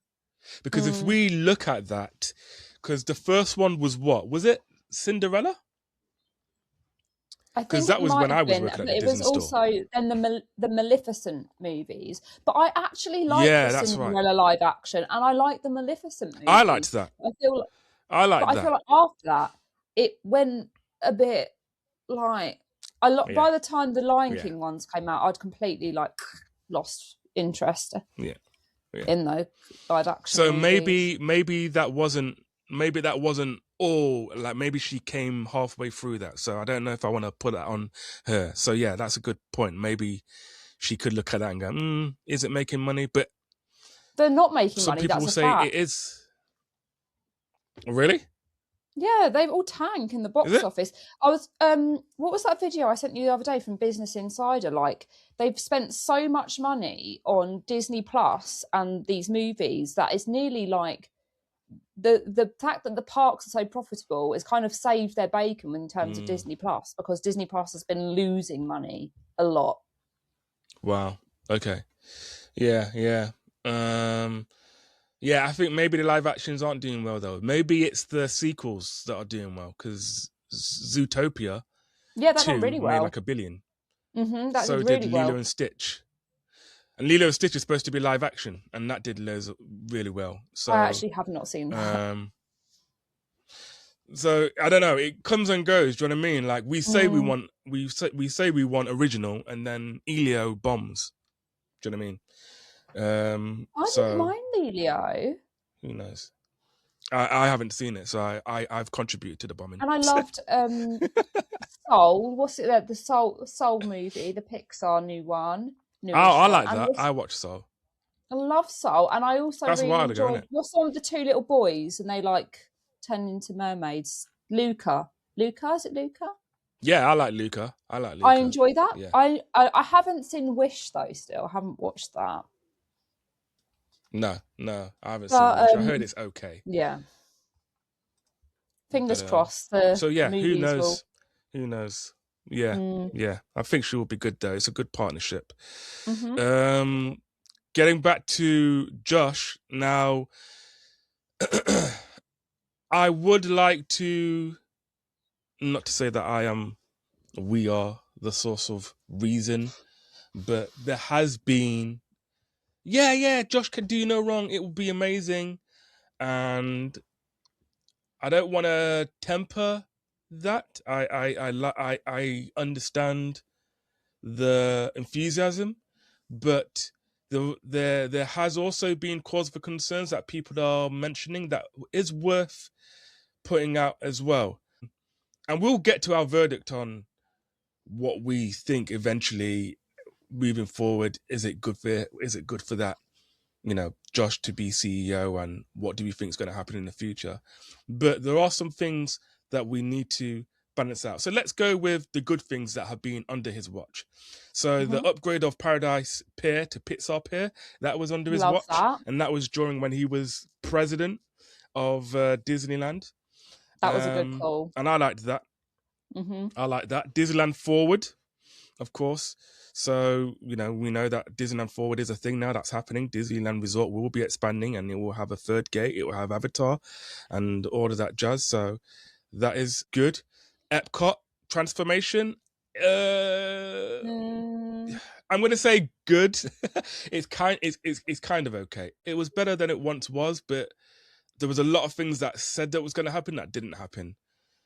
Because if Mm. we look at that, because the first one was what? Was it Cinderella? I Because think that it was might when I have was been, working at but the it was Disney store. also then the Maleficent movies. But I actually like Yeah, the that's right. Cinderella live action, and I like the Maleficent I liked movies. that. I feel, I but liked I feel that. like after that, it went a bit like Yeah, by the time the Lion yeah, King ones came out, I'd completely lost interest yeah, yeah. in the live action So movies. maybe that wasn't all. Like maybe she came halfway through that. So I don't know if I want to put that on her. So yeah, that's a good point. Maybe she could look at that and go, is it making money? But They're not making some money. people That's will a say fact. it is. Really? Yeah, they all tank in the Is box it? office. I was what was that video I sent you the other day from Business Insider? Like they've spent so much money on Disney Plus and these movies that it's nearly like the fact that the parks are so profitable has kind of saved their bacon in terms of Disney Plus, because Disney Plus has been losing money a lot. Wow. Okay. Yeah, yeah. Yeah, I think maybe the live actions aren't doing well though. Maybe it's the sequels that are doing well because Zootopia Yeah, that done 2 really made well. like $1 billion. That So did did really Lilo well. and Stitch. And Lilo and Stitch is supposed to be live action, and that did really well. I So, actually have not seen that. um, so I don't know. It comes and goes. Do you know what I mean? Like we say we Mm. want, we say we want original, and then Elio bombs. Do you know what I mean? I didn't So mind Lelio. who knows? I haven't seen it, so I've contributed to the bombing. And I loved Soul. What's it? The Soul movie, the Pixar newish I one. like And that. I watched Soul. I love Soul, and I also That's a really while ago, isn't enjoyed. it? What's the one with the two little boys and they like turn into mermaids? Luca. Luca, is it Luca? Yeah, I like Luca. I like I Luca. enjoy that. Yeah. I haven't seen Wish though. Still, I haven't watched that. No, I haven't seen But Wish. I heard it's okay. yeah. Fingers But crossed the so yeah, who movies will. knows? Who knows? Yeah, yeah. I think she will be good though. It's a good partnership. Getting back to Josh now, I would like to not to say that we are the source of reason, but there has been, yeah, Josh can do no wrong. It will be amazing, and I don't want to temper that. I understand the enthusiasm, but there has also been cause for concerns that people are mentioning that is worth putting out as well. And we'll get to our verdict on what we think eventually moving forward. Is it good for that, Josh to be CEO, and what do we think is going to happen in the future? But there are some things that we need to balance out. So let's go with the good things that have been under his watch. So the upgrade of Paradise Pier to Pixar Pier, that was under his Love watch, that. and that was during when he was president of Disneyland. That was a good call. And I liked that. I like that. Disneyland Forward, of course. So, we know that Disneyland Forward is a thing now that's happening. Disneyland Resort will be expanding, and it will have a third gate. It will have Avatar and all of that jazz. So that is good. Epcot transformation. I'm going to say good. It's kind of okay. It was better than it once was, but there was a lot of things that said that was going to happen that didn't happen.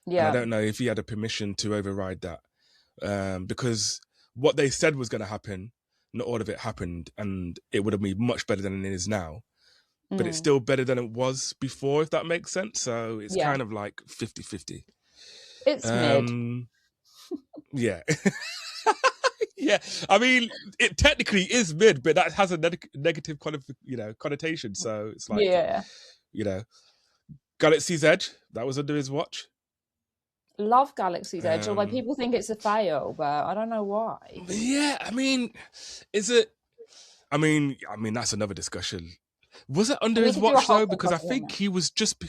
Yeah. And I don't know if he had a permission to override that. Because what they said was going to happen, not all of it happened, and it would have been much better than it is now. But it's still better than it was before, if that makes sense. So it's kind of like 50-50. It's mid. Yeah. Yeah. I mean, it technically is mid, but that has a negative connotation. So it's like, Galaxy's Edge, that was under his watch. Love Galaxy's Edge, although people think it's a fail, but I don't know why. Yeah, I mean, is it? I mean, that's another discussion. Was it under his watch though? Because I think he was just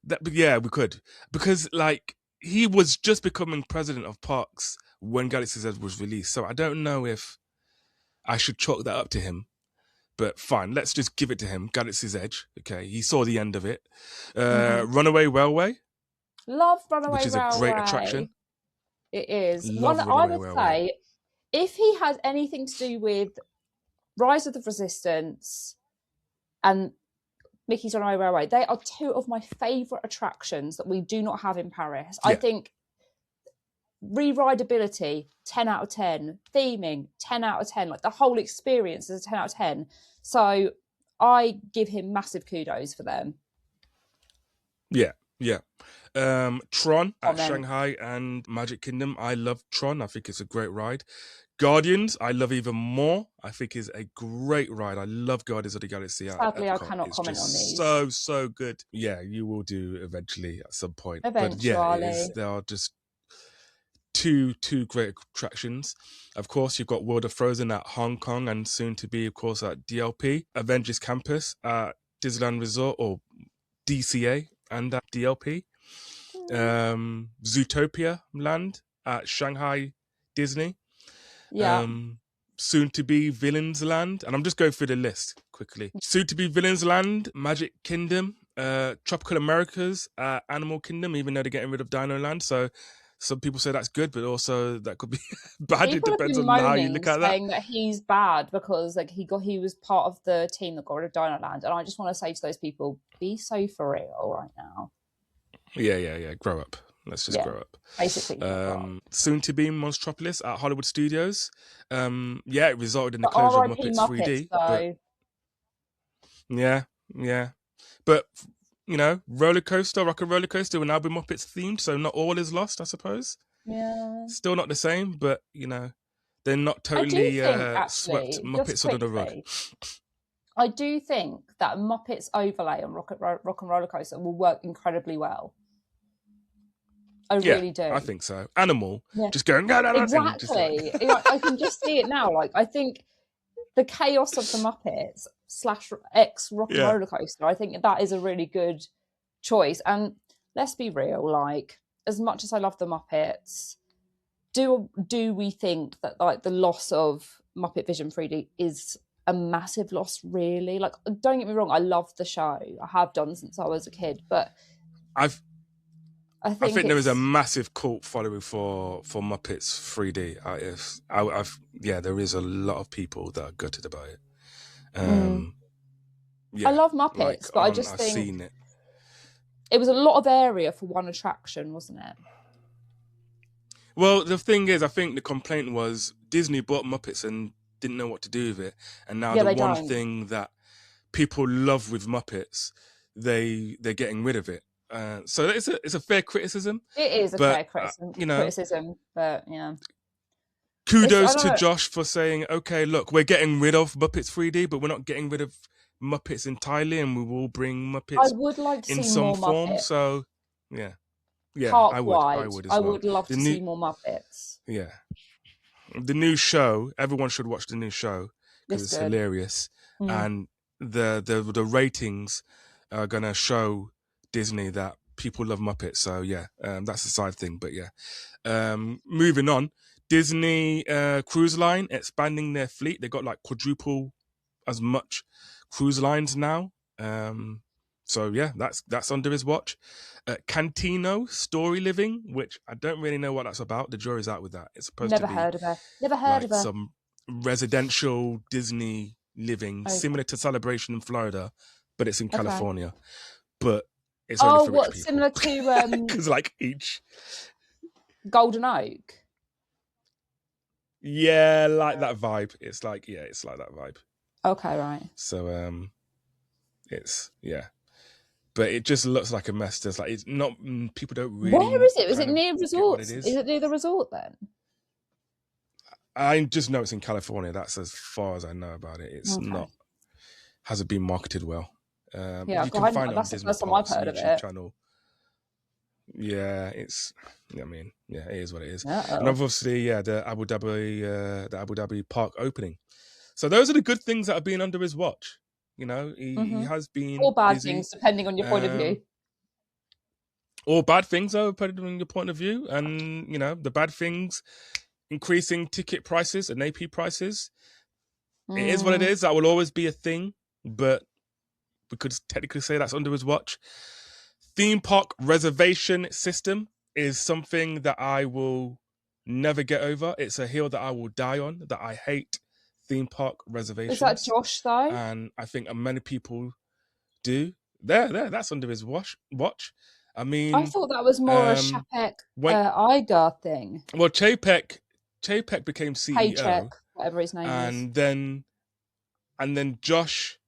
that. Yeah, we could, because like he was just becoming president of parks when Galaxy's Edge was released. So I don't know if I should chalk that up to him. But fine, let's just give it to him. Galaxy's Edge. Okay, he saw the end of it. Runaway Railway. Love Runaway Railway. Which is a great attraction. It is. Love I would say, if he has anything to do with Rise of the Resistance and Mickey's Runaway Railway, they are two of my favourite attractions that we do not have in Paris. Yeah. I think re-rideability, 10 out of 10. Theming, 10 out of 10. Like the whole experience is a 10 out of 10. So I give him massive kudos for them. Yeah. Tron at Shanghai and Magic Kingdom. I love Tron. I think it's a great ride. Guardians, I love even more. I think is a great ride. I love Guardians of the Galaxy. Sadly, I cannot comment on these. So good. Yeah, you will do eventually at some point. Eventually. But yeah, they are just two great attractions. Of course, you've got World of Frozen at Hong Kong and soon to be, of course, at DLP. Avengers Campus at Disneyland Resort or DCA and at DLP. Zootopia Land at Shanghai Disney. Yeah. soon to be Villains Land, and I'm just going through the list quickly. Soon to be Villains Land, Magic Kingdom, Tropical Americas, Animal Kingdom, even though they're getting rid of Dino Land. So some people say that's good, but also that could be bad. People It have depends been on how you moaning, look at that. saying that he's bad because like he was part of the team that got rid of Dino Land, and I just want to say to those people, be so for real right now. Yeah. Grow up. Let's just grow up. Basically. Soon to be Monstropolis at Hollywood Studios. It resulted in the closure of Muppets 3D. Though. Yeah. But Rock and Roller Coaster will now be Muppets themed, so not all is lost, I suppose. Yeah. Still not the same, but they're not totally swept Muppets under the rug. I do think that Muppets overlay on Rock and Roller Coaster will work incredibly well. I really do. I think so. Animal, just going, no. Exactly. I can just see it now. Like, I think the chaos of the Muppets / X Rock and Roller Coaster, I think that is a really good choice. And let's be real, like, as much as I love the Muppets, do we think that like the loss of Muppet Vision 3D is a massive loss, really? Like, don't get me wrong, I love the show. I have done since I was a kid, but I think there is a massive cult following for Muppets 3D. There is a lot of people that are gutted about it. I love Muppets, but I just think I've seen it. It was a lot of area for one attraction, wasn't it? Well, the thing is, I think the complaint was Disney bought Muppets and didn't know what to do with it, and now the one thing that people love with Muppets, they're getting rid of it. So it's a fair criticism. It is a fair criticism, but yeah. Kudos to Josh for saying, okay, look, we're getting rid of Muppets 3D, but we're not getting rid of Muppets entirely, and we will bring Muppets I would like to in see some more form. Muppets. So, yeah, I would as well. I would love to see more Muppets. Yeah. The new show, everyone should watch the new show because it's hilarious. And the ratings are going to show Disney that people love Muppets. So, that's a side thing. But, moving on. Disney Cruise Line expanding their fleet. They got like quadruple as much cruise lines now. So that's under his watch. Cantino Story Living, which I don't really know what that's about. The jury's out with that. It's supposed to be Never heard of her. Some residential Disney living, similar to Celebration in Florida, but it's in California. But it's only for rich people. Similar to because like each Golden Oak. Yeah, like that vibe. It's like that vibe. Okay, right. So it's but it just looks like a mess. There's like it's not. People don't really. Where is it? Is it near resorts? Is it near the resort then? I just know it's in California. That's as far as I know about it. It's not. Hasn't been marketed well. You can find it on Disney Parks YouTube channel. Yeah, it is what it is. And obviously, the Abu Dhabi park opening. So those are the good things that have been under his watch. He has been all bad busy. things, depending on your point of view. All bad things, though, depending on your point of view, and the bad things, increasing ticket prices and AP prices. It is what it is. That will always be a thing, but we could technically say that's under his watch. Theme park reservation system is something that I will never get over. It's a hill that I will die on, that I hate theme park reservations. Is that Josh, though? And I think many people do. That's under his watch. I mean... I thought that was more a Chapek Igar thing. Well, Chapek became CEO. Paycheck, whatever his name is. And then Josh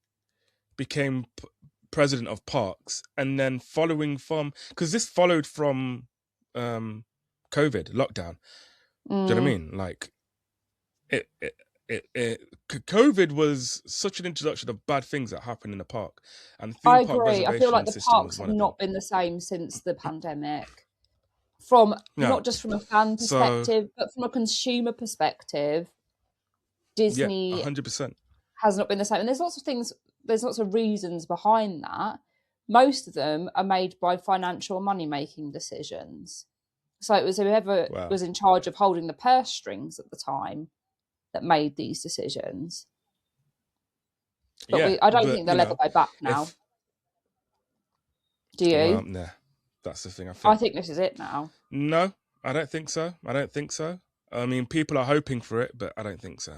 became... president of parks, and then following from because this followed from COVID lockdown. Do you know what I mean? Like COVID was such an introduction of bad things that happened in the park. And I agree. I feel like the parks have not been the same since the pandemic. Not just from a fan perspective, but from a consumer perspective, Disney 100% has not been the same. And there's lots of things. There's lots of reasons behind that. Most of them are made by financial money-making decisions. So it was whoever was in charge of holding the purse strings at the time that made these decisions. But I don't think they'll ever go back now. Do you? Well, nah, that's the thing. I think this is it now. No, I don't think so. I mean, people are hoping for it, but I don't think so.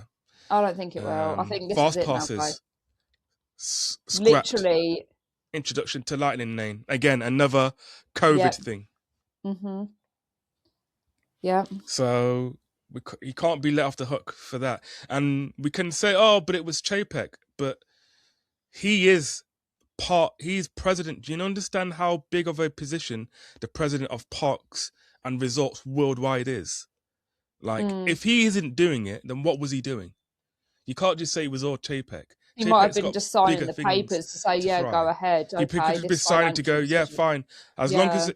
I don't think it will. I think this fast is it passes, now, literally. Introduction to lightning lane. Again, another COVID thing. Mm-hmm. Yeah. So you can't be let off the hook for that. And we can say, oh, but it was Chapek. But he's president. Do you understand how big of a position the president of parks and resorts worldwide is? Like, if he isn't doing it, then what was he doing? You can't just say it was all Chapek. He might have been just signing the papers to say, go ahead. He could be signing to go, fine. As long as,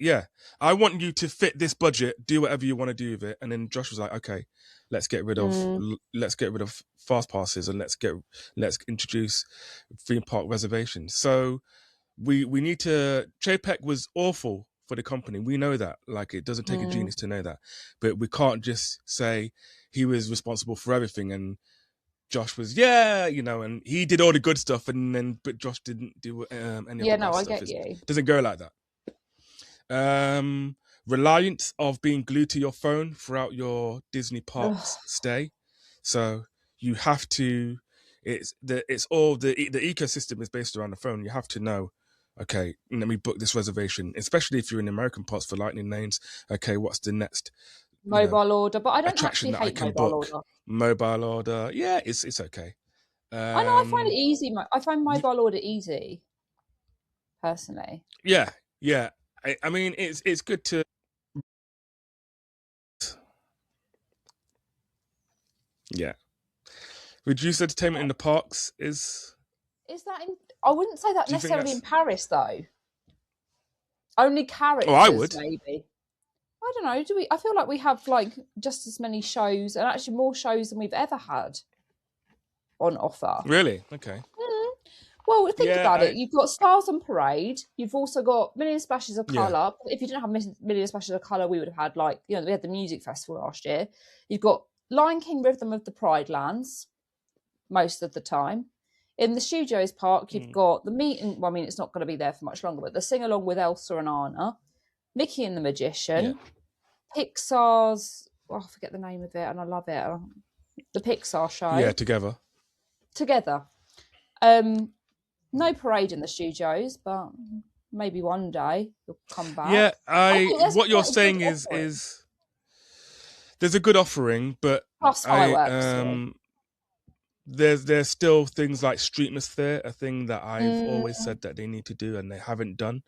I want you to fit this budget, do whatever you want to do with it. And then Josh was like, okay, let's get rid of fast passes and let's introduce theme park reservations. So we need to. Chapek was awful for the company. We know that. Like, it doesn't take a genius to know that. But we can't just say he was responsible for everything and Josh was, and he did all the good stuff, but Josh didn't do any of the bad stuff. I get you. It doesn't go like that. Reliance of being glued to your phone throughout your Disney parks stay. So you have to. The ecosystem is based around the phone. You have to know. Okay, let me book this reservation, especially if you're in American parts for lightning lanes. Okay, what's the next mobile order? But I don't actually hate mobile order. Mobile order, it's okay. I know, I find it easy. I find mobile order easy, personally. Yeah. I mean, it's good to. Yeah. Reduced entertainment in the parks is that in? I wouldn't say that necessarily in Paris, though. Only characters. Oh, I would. Maybe. I don't know. Do we? I feel like we have just as many shows, and actually more shows than we've ever had on offer. Really? Okay. Well, think about it. You've got Stars on Parade. You've also got Million Splashes of Colour. If you didn't have Million Splashes of Colour, we would have had we had the music festival last year. You've got Lion King Rhythm of the Pride Lands most of the time. In the Studios Park, you've got the meeting. Well, I mean, it's not going to be there for much longer, but the sing along with Elsa and Anna, Mickey and the Magician, Pixar's. I forget the name of it, and I love it. The Pixar show. Yeah, Together. No parade in the studios, but maybe one day you'll come back. Yeah, what you're saying is there's a good offering, but plus fireworks. There's still things like Streetmosphere, a thing that I've always said that they need to do and they haven't done.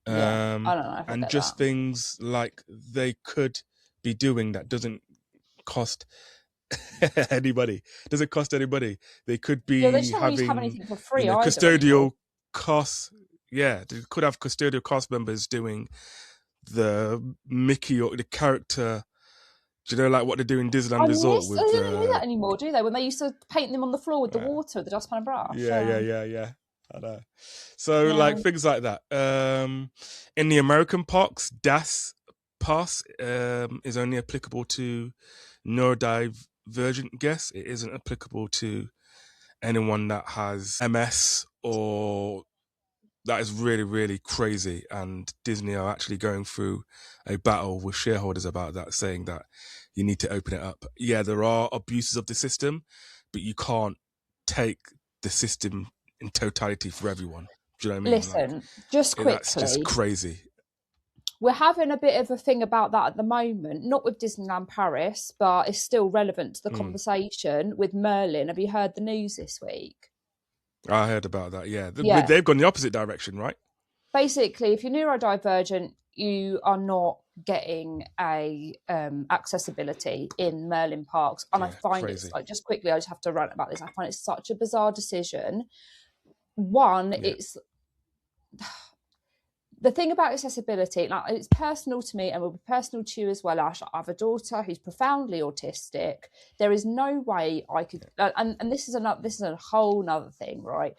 I don't know. And just things like they could be doing that doesn't cost anybody. Doesn't cost anybody. They could be they just having have anything for free. Custodial costs. Yeah, they could have custodial cast members doing the Mickey or the character. Do you know, like what they do in Disneyland Resort? They don't do that anymore, do they? When they used to paint them on the floor with the water, the dustpan and brush. Yeah. I know. So like things like that. In the American parks, DAS pass is only applicable to neurodivergent guests. It isn't applicable to anyone that has MS or that is really, really crazy. And Disney are actually going through a battle with shareholders about that, saying that you need to open it up. Yeah, there are abuses of the system, but you can't take the system in totality for everyone. Do you know what I mean? Listen, just quickly. That's just crazy. We're having a bit of a thing about that at the moment, not with Disneyland Paris, but it's still relevant to the conversation with Merlin. Have you heard the news this week? I heard about that, yeah. They've gone the opposite direction, right? Basically, if you're neurodivergent, you are not getting a accessibility in Merlin parks. And I find it's just quickly, I just have to rant about this. I find it such a bizarre decision. One, it's the thing about accessibility, like, it's personal to me and will be personal to you as well, Ash. I have a daughter who's profoundly autistic. There is no way I could, and this is a whole nother thing, right?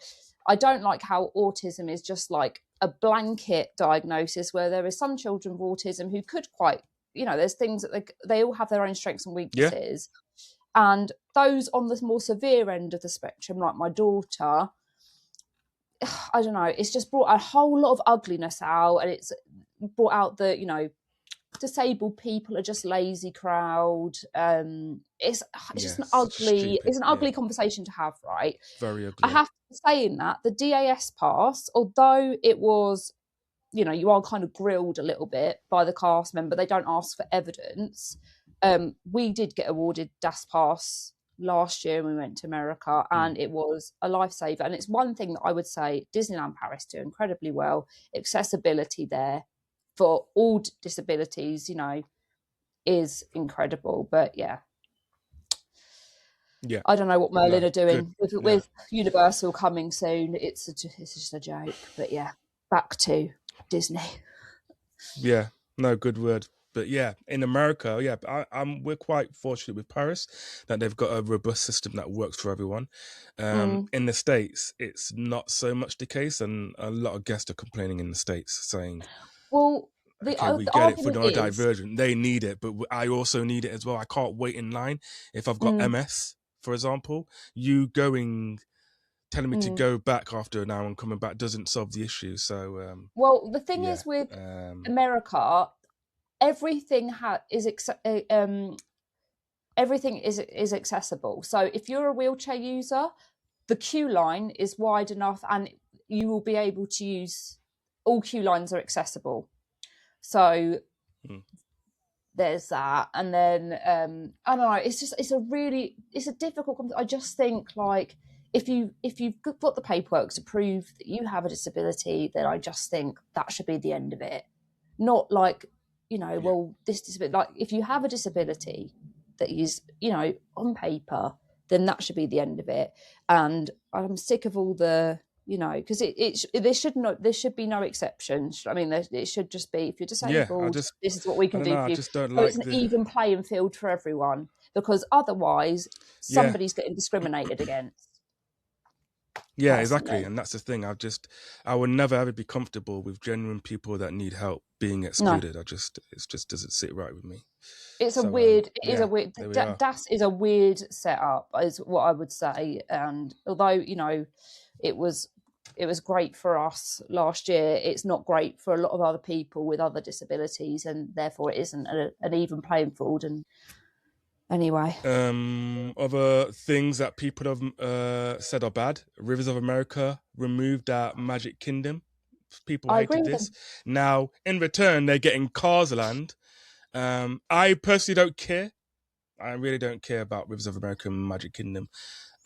I don't like how autism is just like a blanket diagnosis where there is some children with autism who could quite, there's things that they all have their own strengths and weaknesses. And those on the more severe end of the spectrum, like my daughter, I don't know, it's just brought a whole lot of ugliness out, and it's brought out the, you know, disabled people are just lazy crowd. It's just an ugly, stupid. it's an ugly conversation to have, right? Very I ugly. have to say in that the DAS pass, although it was, you know, you are kind of grilled a little bit by the cast member, they don't ask for evidence. We did get awarded DAS pass last year when we went to America, and it was a lifesaver. And it's one thing that I would say Disneyland Paris do incredibly well. Accessibility there for all disabilities, you know, is incredible. But yeah, I don't know what Merlin are doing with Universal coming soon. It's just a joke. But yeah, back to Disney. Yeah, no, good word. But yeah, in America, we're quite fortunate with Paris that they've got a robust system that works for everyone. In the States, it's not so much the case, and a lot of guests are complaining in the States, saying, well, okay, we the get it for argument neurodivergent. They need it, but I also need it as well. I can't wait in line. If I've got MS, for example, telling me to go back after an hour and coming back doesn't solve the issue. So, well, the thing is with America, everything is accessible. So if you're a wheelchair user, the queue line is wide enough, and you will be able to use, all queue lines are accessible. So there's that. And then I don't know, it's a difficult. I just think, like, if you've got the paperwork to prove that you have a disability, then I just think that should be the end of it. Not like, you know, well, this disability, like, if you have a disability that is, you know, on paper, then that should be the end of it. And I'm sick of all the, you know, because there should be no exceptions. I mean, it should just be, if you're disabled, this is what we can do for you. I just don't so like it's an even playing field for everyone, because otherwise somebody's getting discriminated against. Yeah, exactly. And that's the thing. I will never ever be comfortable with genuine people that need help being excluded. No. It just doesn't sit right with me. It's a weird, DAS is a weird setup, is what I would say. And although, you know, it was great for us last year, it's not great for a lot of other people with other disabilities, and therefore it isn't an even playing field. And anyway, other things that people have said are bad. Rivers of America removed that Magic Kingdom. People hated this. Now, in return, they're getting Cars Land. I personally don't care. I really don't care about Rivers of America and Magic Kingdom.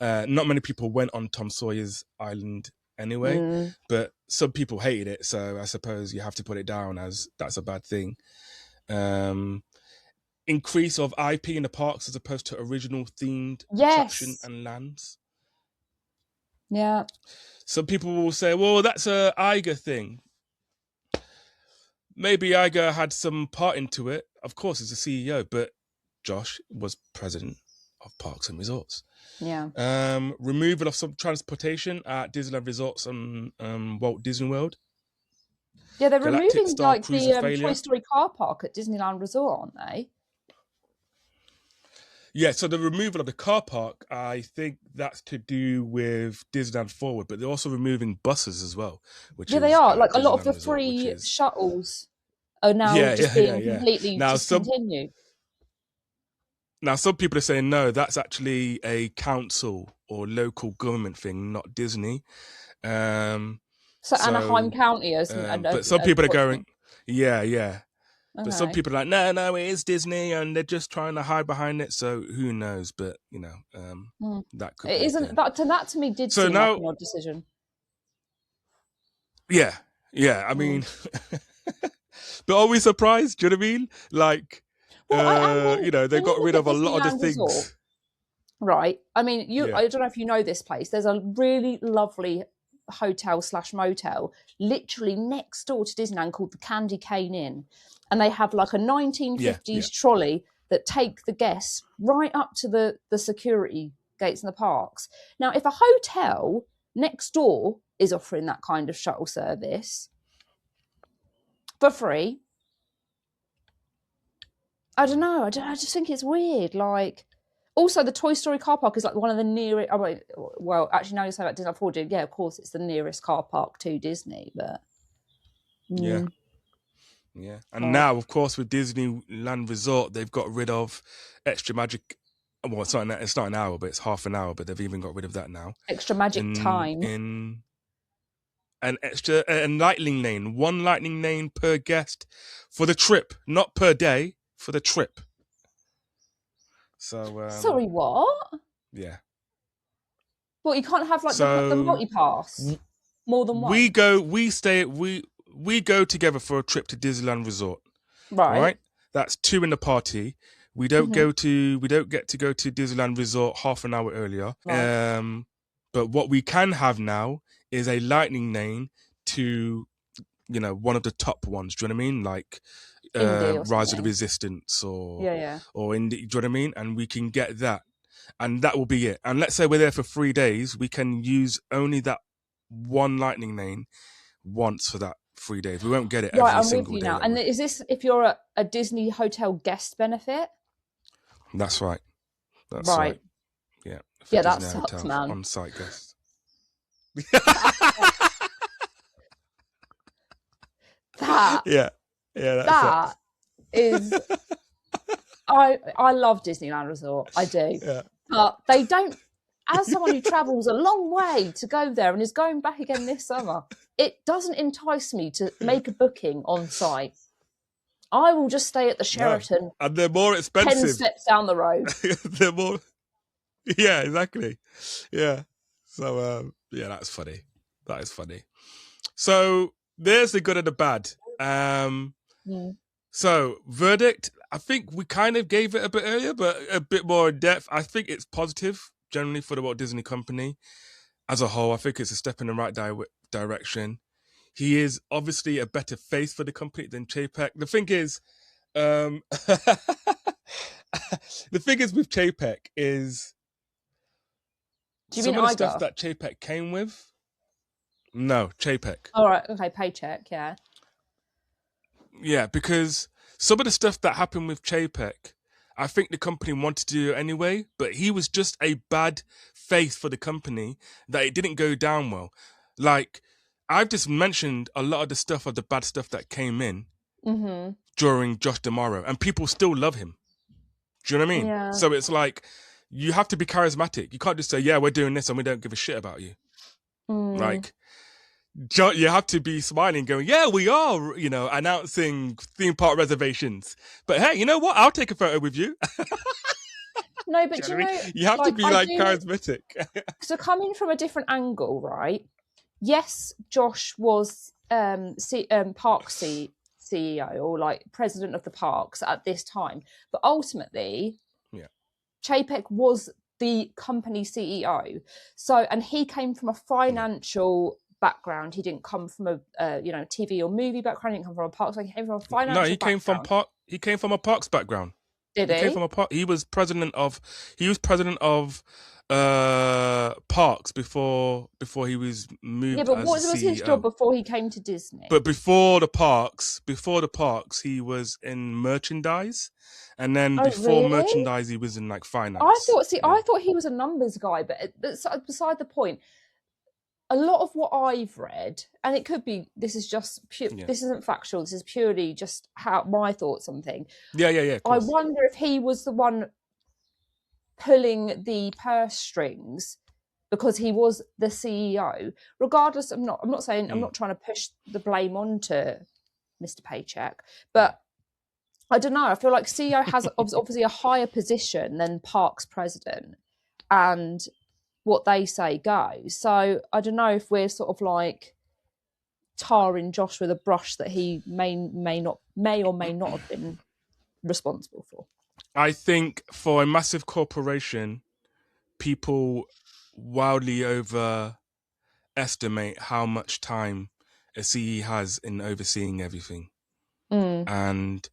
Not many people went on Tom Sawyer's Island anyway, but some people hated it, so I suppose you have to put it down as that's a bad thing. Increase of IP in the parks as opposed to original themed attraction and lands. Yeah. Some people will say, well, that's a Iger thing. Maybe Iger had some part into it. Of course, as a CEO, but Josh was president of Parks and Resorts. Yeah. Removal of some transportation at Disneyland Resorts and Walt Disney World. Yeah, they're removing like the Toy Story car park at Disneyland Resort, aren't they? Yeah, so the removal of the car park, I think that's to do with Disneyland Forward, but they're also removing buses as well. They are. Like, a lot of the free shuttles are now being completely discontinued. Now, some people are saying, no, that's actually a council or local government thing, not Disney. So Anaheim County isn't. But some people are going, yeah. Okay. But some people are like, no, it is Disney, and they're just trying to hide behind it. So who knows? But you know, that could. It isn't that to me did seem like an odd decision. Yeah. I mean, but are we surprised? Do you know what I mean? Like, you know, they got rid of a lot of the things. Resort, right. I mean, I don't know if you know this place. There's a really lovely hotel/motel literally next door to Disneyland called the Candy Cane Inn, and they have like a 1950s trolley that take the guests right up to the security gates in the parks. Now, if a hotel next door is offering that kind of shuttle service for free, I don't know. I just think it's weird. Like, Also, the Toy Story car park is like one of the nearest. Well, actually, now you say about Disney 4D, yeah, of course, it's the nearest car park to Disney, but Yeah. And now, of course, with Disneyland Resort, they've got rid of extra magic. Well, it's not an hour, but it's half an hour. But they've even got rid of that now. Extra magic time in an extra lightning lane, one lightning lane per guest for the trip, not per day, for the trip. So sorry, what? Yeah. Well, you can't have like the multi-pass more than one. We go together for a trip to Disneyland Resort. Right. That's 2 in the party. We don't get to go to Disneyland Resort half an hour earlier. Right. But what we can have now is a lightning lane to, one of the top ones. Do you know what I mean? Like Rise of the Resistance or Indie. Do you know what I mean? And we can get that, and that will be it. And let's say we're there for 3 days, we can use only that one lightning lane once for that 3 days. We won't get it every single day. Now. And is this if you're a Disney hotel guest benefit? That's right. That's right. Yeah. Yeah, that sucks, man. On-site guests. That is. I love Disneyland Resort. I do. Yeah. But they don't. As someone who travels a long way to go there and is going back again this summer, it doesn't entice me to make a booking on site. I will just stay at the Sheraton. No. And they're more expensive. 10 steps down the road. They're more. Yeah, exactly. Yeah. So, that's funny. That is funny. So, there's the good and the bad. So, verdict, I think we kind of gave it a bit earlier, but a bit more in depth. I think it's positive, generally, for the Walt Disney Company as a whole. I think it's a step in the right direction. He is obviously a better face for the company than Chapek. The thing is, with Chapek is some of the stuff that Chapek came with. No, Chapek. All right, okay, paycheck, yeah. Yeah, because some of the stuff that happened with Chapek, I think the company wanted to do it anyway, but he was just a bad face for the company that it didn't go down well. Like, I've just mentioned a lot of the bad stuff that came in during Josh D'Amaro, and people still love him. Do you know what I mean? Yeah. So it's like, you have to be charismatic. You can't just say, yeah, we're doing this and we don't give a shit about you. Like, you have to be smiling, going, yeah, we are, announcing theme park reservations. But hey, you know what? I'll take a photo with you. No, but you have to be charismatic. So coming from a different angle, right? Yes, Josh was parks CEO or like president of the parks at this time, but ultimately, Chapek was the company CEO. So, and he came from a financial background. He didn't come from a TV or movie background. He didn't come from a parks. He came from a financial. No, he came from a parks background. Did he? He was president of parks before he was moved. Yeah, but as what was his job before he came to Disney? But before the parks, he was in merchandise, and then before merchandise, he was in like finance. I thought he was a numbers guy, but beside the point. A lot of what I've read, and it could be this is just pure. Yeah. This isn't factual. This is purely just how my thoughts on things. Yeah. I wonder if he was the one pulling the purse strings because he was the CEO. Regardless, I'm not saying I'm not trying to push the blame onto Mr. Paycheck, but I don't know. I feel like CEO has obviously a higher position than Parks president, and what they say goes. So I don't know if we're sort of like tarring Josh with a brush that he may or may not have been responsible for. I think for a massive corporation, people wildly overestimate how much time a CE has in overseeing everything. And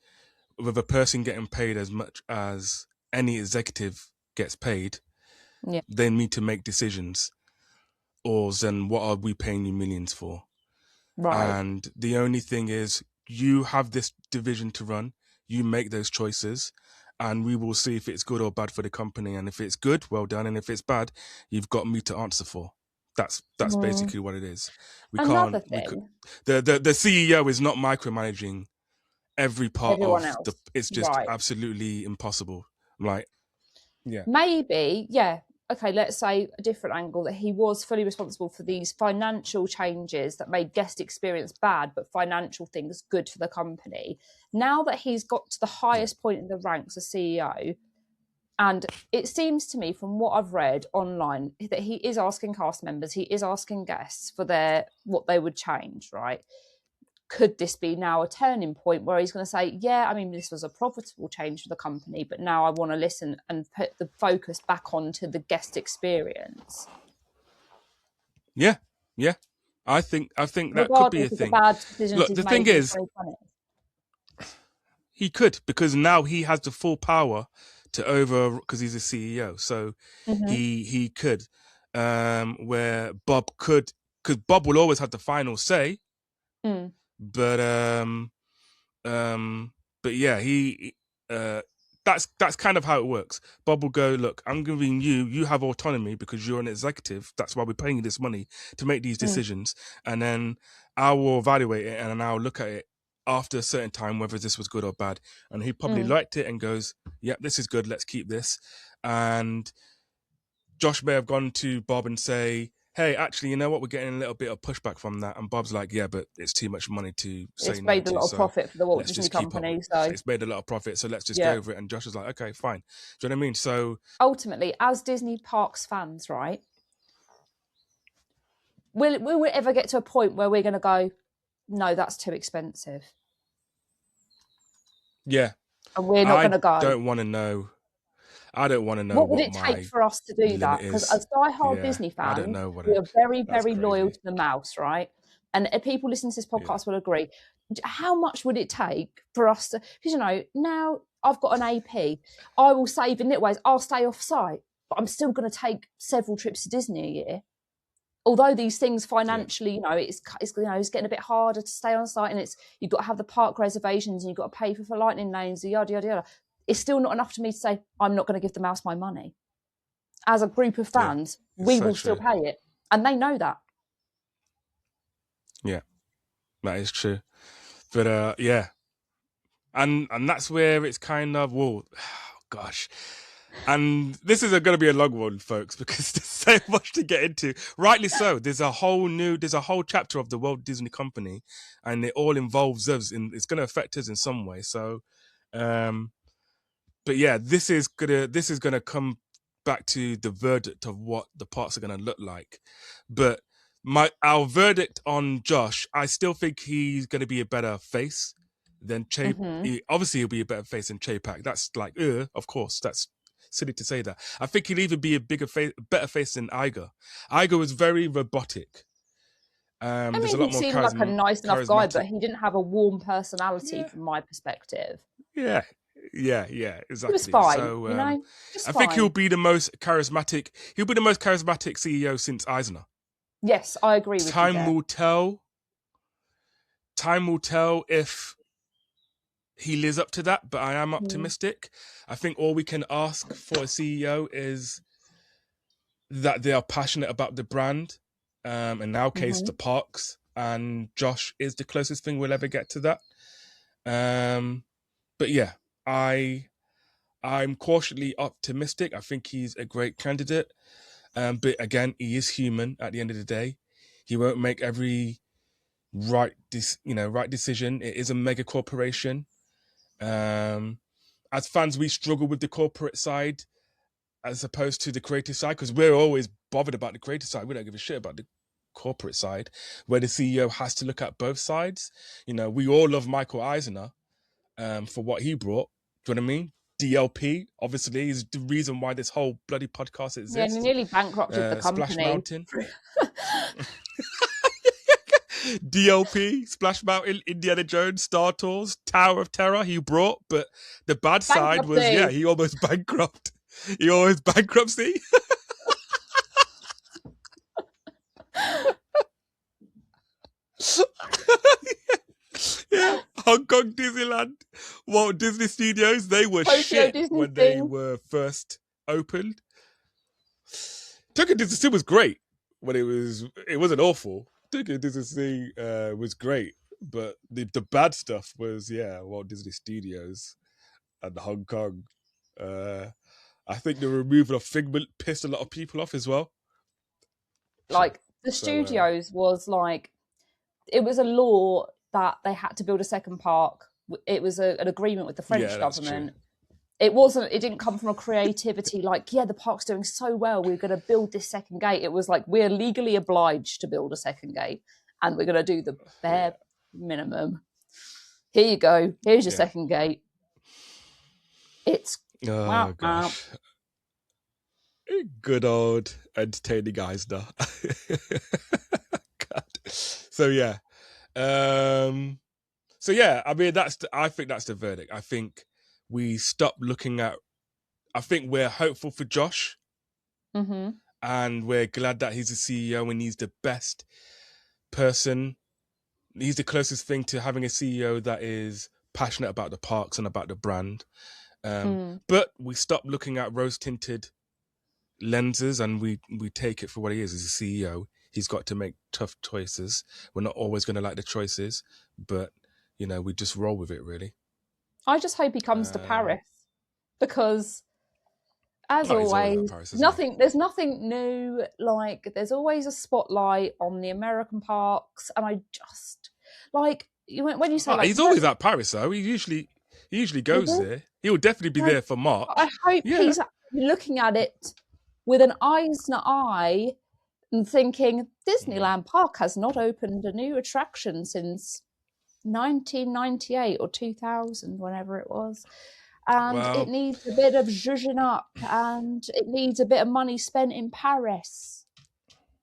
with a person getting paid as much as any executive gets paid, they need to make decisions. Or then what are we paying you millions for? Right. And the only thing is, you have this division to run. You make those choices, and we will see if it's good or bad for the company. And if it's good, well done. And if it's bad, you've got me to answer for. That's basically what it is. We Another can't. thing, The CEO is not micromanaging every part everyone of else, it's just right? absolutely impossible. Like, yeah, Maybe, yeah. Okay, let's say a different angle, that he was fully responsible for these financial changes that made guest experience bad, but financial things good for the company. Now that he's got to the yeah, highest point in the ranks as CEO, and it seems to me from what I've read online that he is asking cast members, he is asking guests for what they would change, right? Could this be now a turning point where he's going to say, yeah, I mean, this was a profitable change for the company, but now I want to listen and put the focus back onto the guest experience? yeah, yeah. I think that could be a Regardless of the thing. bad decisions Look, he's the thing made in is, 2020. he could, because now he has the full power to over, because he's a CEO. So Mm-hmm. he could, where Bob could, because Bob will always have the final say. Mm. But um, but yeah, that's kind of how it works. Bob will go, look, I'm giving you have autonomy because you're an executive. That's why we're paying you this money to make these Mm. decisions, and then I will evaluate it and I'll look at it after a certain time whether this was good or bad. And he probably liked it and goes, yep, this is good. Let's keep this. And Josh may have gone to Bob and say, hey, actually, you know what? We're getting a little bit of pushback from that. And Bob's like, yeah, but it's too much money to say It's no made a to. lot of So profit for the Walt let's Disney just keep up. Company. So It's made a lot of profit. So let's just yeah, go over it. And Josh is like, okay, fine. Do you know what I mean? So ultimately, as Disney Parks fans, right? Will we ever get to a point where we're going to go, no, that's too expensive, yeah, and we're not going I to go? don't want to know. I don't want to know What would what it take my for us to do limit that? Because is. as die-hard Yeah, Disney I don't fans, know what we it. are very, That's very loyal crazy. to the mouse, right? And people listening to this Yeah, podcast will agree. How much would it take for us to? Because now I've got an AP, I will save in little ways. I'll stay off site, but I'm still going to take several trips to Disney a year. Although these things yeah, financially, it's getting a bit harder to stay on site, and you've got to have the park reservations, and you've got to pay for lightning lanes, yada yada yada. It's still not enough to me to say I'm not going to give the mouse my money. As a group of yeah. fans, It's we so will still true. pay it, and they know that. Yeah, that is true. But yeah, and that's where it's kind of, well, gosh. And this is going to be a long one, folks, because there's so much to get into. Rightly so. There's a whole chapter of the Walt Disney Company, and it all involves us, and it's going to affect us in some way. So, but yeah, this is gonna come back to the verdict of what the parts are gonna look like. But our verdict on Josh, I still think he's gonna be a better face than Che. Mm-hmm. Obviously, he'll be a better face than Chapek. That's like, of course, that's silly to say that. I think he'll even be a better face than Iger. Iger was very robotic. I There's a mean, lot he more seemed like a nice enough guy, but charismatic. he didn't have a warm personality Yeah, from my perspective. yeah, yeah, He was exactly. fine, So just I think he'll fine. be the most charismatic. He'll be the most charismatic CEO since Eisner. Yes, I agree with you Time there. will tell. Time will tell if he lives up to that, but I am optimistic. I think all we can ask for a CEO is that they are passionate about the brand. In our case, Mm-hmm. the parks, and Josh is the closest thing we'll ever get to that. But yeah, I'm cautiously optimistic. I think he's a great candidate. But again, he is human at the end of the day. He won't make every right decision. It is a mega corporation. As fans, we struggle with the corporate side as opposed to the creative side, because we're always bothered about the creative side. We don't give a shit about the corporate side, where the CEO has to look at both sides. We all love Michael Eisner for what he brought. Do you know what I mean? DLP, obviously, is the reason why this whole bloody podcast Yeah, and he exists. nearly bankrupted the Splash company. Mountain. DLP, Splash Mountain, Indiana Jones, Star Tours, Tower of Terror he brought, but the bad side was, Bankruptcy. he almost bankrupt. He almost bankruptcy. Yeah, Hong Kong Disneyland, Walt Disney Studios, they were Tokyo shit Disney when they thing. were first opened. Tokyo Disney Sea was great when it wasn't awful. Tokyo Disney Sea was great, but the bad stuff was Walt Disney Studios and Hong Kong. I think the removal of Figment pissed a lot of people off as well. Like the So, studios was like, it was a law that they had to build a second park. It was an agreement with the French government. True. It didn't come from a creativity like, the park's doing so well, we're going to build this second gate. It was like, we're legally obliged to build a second gate and we're going to do the bare minimum. Here you go. Here's your second gate. It's gosh. Good old entertaining guys now. God. So yeah. I mean I think that's the verdict. I think we stopped looking at. I think we're hopeful for Josh, and we're glad that he's the CEO and he's the best person. He's the closest thing to having a CEO that is passionate about the parks and about the brand. But we stopped looking at rose-tinted lenses and we take it for what he is. As a CEO, he's got to make tough choices. We're not always going to like the choices, but we just roll with it, really. I just hope he comes to Paris because, as always, Paris, there's nothing new. Like, there's always a spotlight on the American parks, and I just like when you say he's always at Paris though. He usually goes there. He will definitely be there for March. I hope he's looking at it with an Eisner eye and thinking Disneyland Park has not opened a new attraction since 1998 or 2000, whenever it was, and it needs a bit of zhuzhing up and it needs a bit of money spent in Paris.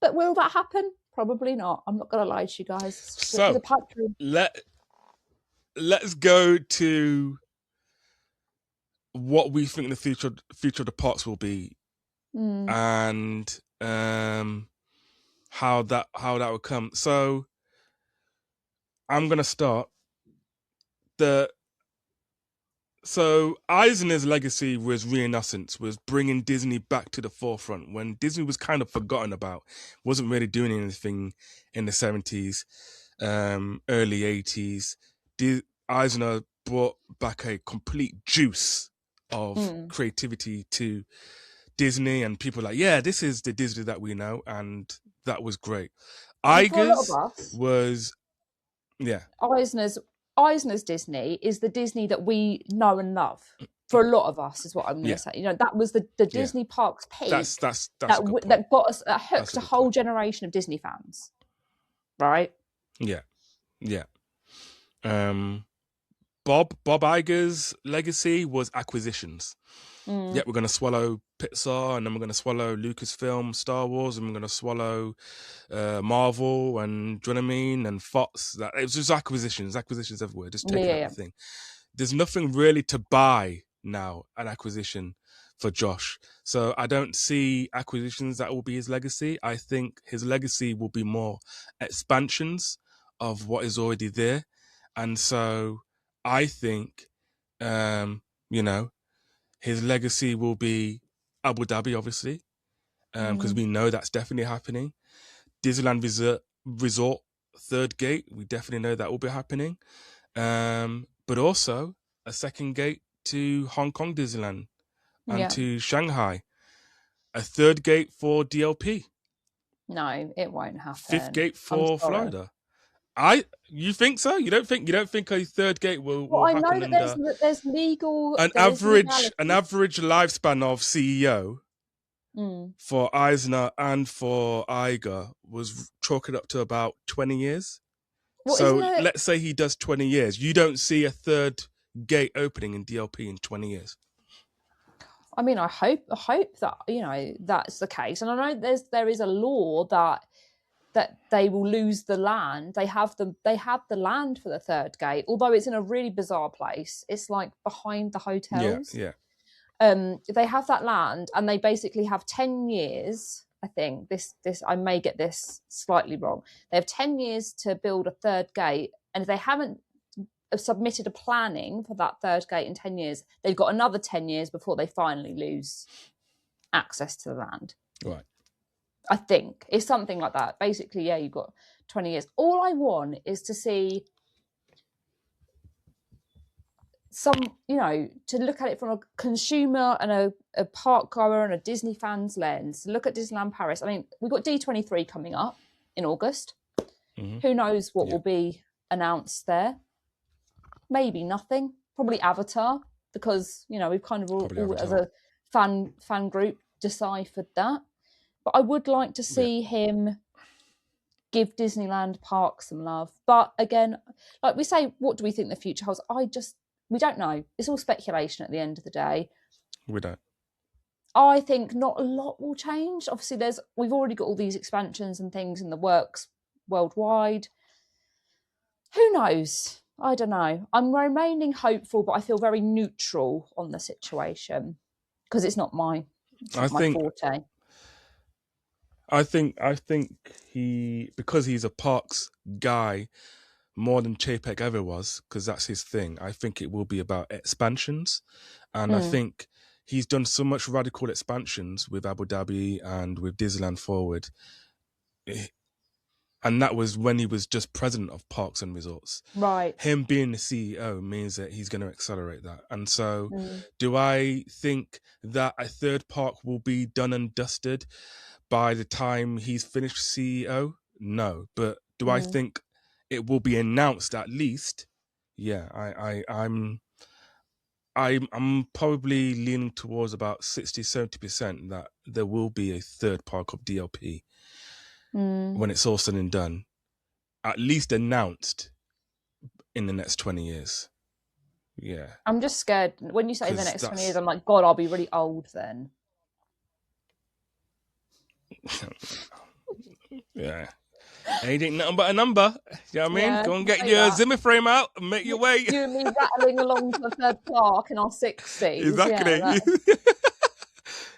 But will that happen? Probably not. I'm not going to lie to you guys. So let's go to what we think the future of the parks will be, and how that will come. So I'm gonna start. So Eisner's legacy was renaissance, was bringing Disney back to the forefront when Disney was kind of forgotten about, wasn't really doing anything in the 70s, early 80s. Eisner brought back a complete juice of creativity to Disney, and people were like, yeah, this is the Disney that we know, and that was great. Iger's was, Eisner's Disney is the Disney that we know and love. For a lot of us, is what I'm going to say. That was the Disney parks peak. That's that got us, that hooked a whole generation of Disney fans, right? Yeah. Bob Iger's legacy was acquisitions. Yeah, we're going to swallow Pixar, and then we're going to swallow Lucasfilm, Star Wars, and we're going to swallow Marvel, and do you know what I mean? And Fox. It was just acquisitions everywhere, just taking everything. There's nothing really to buy now, an acquisition for Josh. So I don't see acquisitions that will be his legacy. I think his legacy will be more expansions of what is already there. And so I think, his legacy will be Abu Dhabi, obviously, because we know that's definitely happening. Disneyland Resort third gate, we definitely know that will be happening. But also a second gate to Hong Kong Disneyland and to Shanghai. A third gate for DLP. No, it won't happen. Fifth gate for Florida. You think so? You don't think a third gate will happen? I know that there's legal. An average lifespan of CEO for Eisner and for Iger was chalking up to about 20 years. So let's say he does 20 years. You don't see a third gate opening in DLP in 20 years. I mean, I hope that that's the case, and I know there is a law that they will lose the land. They have the land for the third gate, although it's in a really bizarre place. It's like behind the hotels. Yeah. They have that land, and they basically have 10 years. I think this I may get this slightly wrong. They have 10 years to build a third gate, and if they haven't submitted a planning for that third gate in 10 years. They've got another 10 years before they finally lose access to the land. Right. I think it's something like that. Basically, yeah, you've got 20 years. All I want is to see some, to look at it from a consumer and a park goer and a Disney fan's lens. Look at Disneyland Paris. I mean, we've got D23 coming up in August. Mm-hmm. Who knows what will be announced there? Maybe nothing. Probably Avatar, because we've kind of all as a fan group deciphered that. But I would like to see him give Disneyland Park some love. But again, like we say, what do we think the future holds? We don't know. It's all speculation at the end of the day. We don't. I think not a lot will change. Obviously, we've already got all these expansions and things in the works worldwide. Who knows? I don't know. I'm remaining hopeful, but I feel very neutral on the situation because it's not my forte. I think because he's a parks guy more than Chapek ever was, because that's his thing. I think it will be about expansions, and I think he's done so much radical expansions with Abu Dhabi and with Disneyland Forward, and that was when he was just president of Parks and Resorts. Right. Him being the CEO means that he's going to accelerate that. And so, do I think that a third park will be done and dusted by the time he's finished CEO? No. But do I think it will be announced at least? Yeah, I'm probably leaning towards about 60-70% that there will be a third park of DLP when it's all said and done, at least announced in the next 20 years. Yeah. I'm just scared. When you say the next 20 years, I'm like, God, I'll be really old then. Yeah. Age ain't nothing but a number. You know what I mean? Yeah, go and get your Zimmer frame out and make your way. You and me rattling along to the third park in our 60s. Exactly. Yeah, you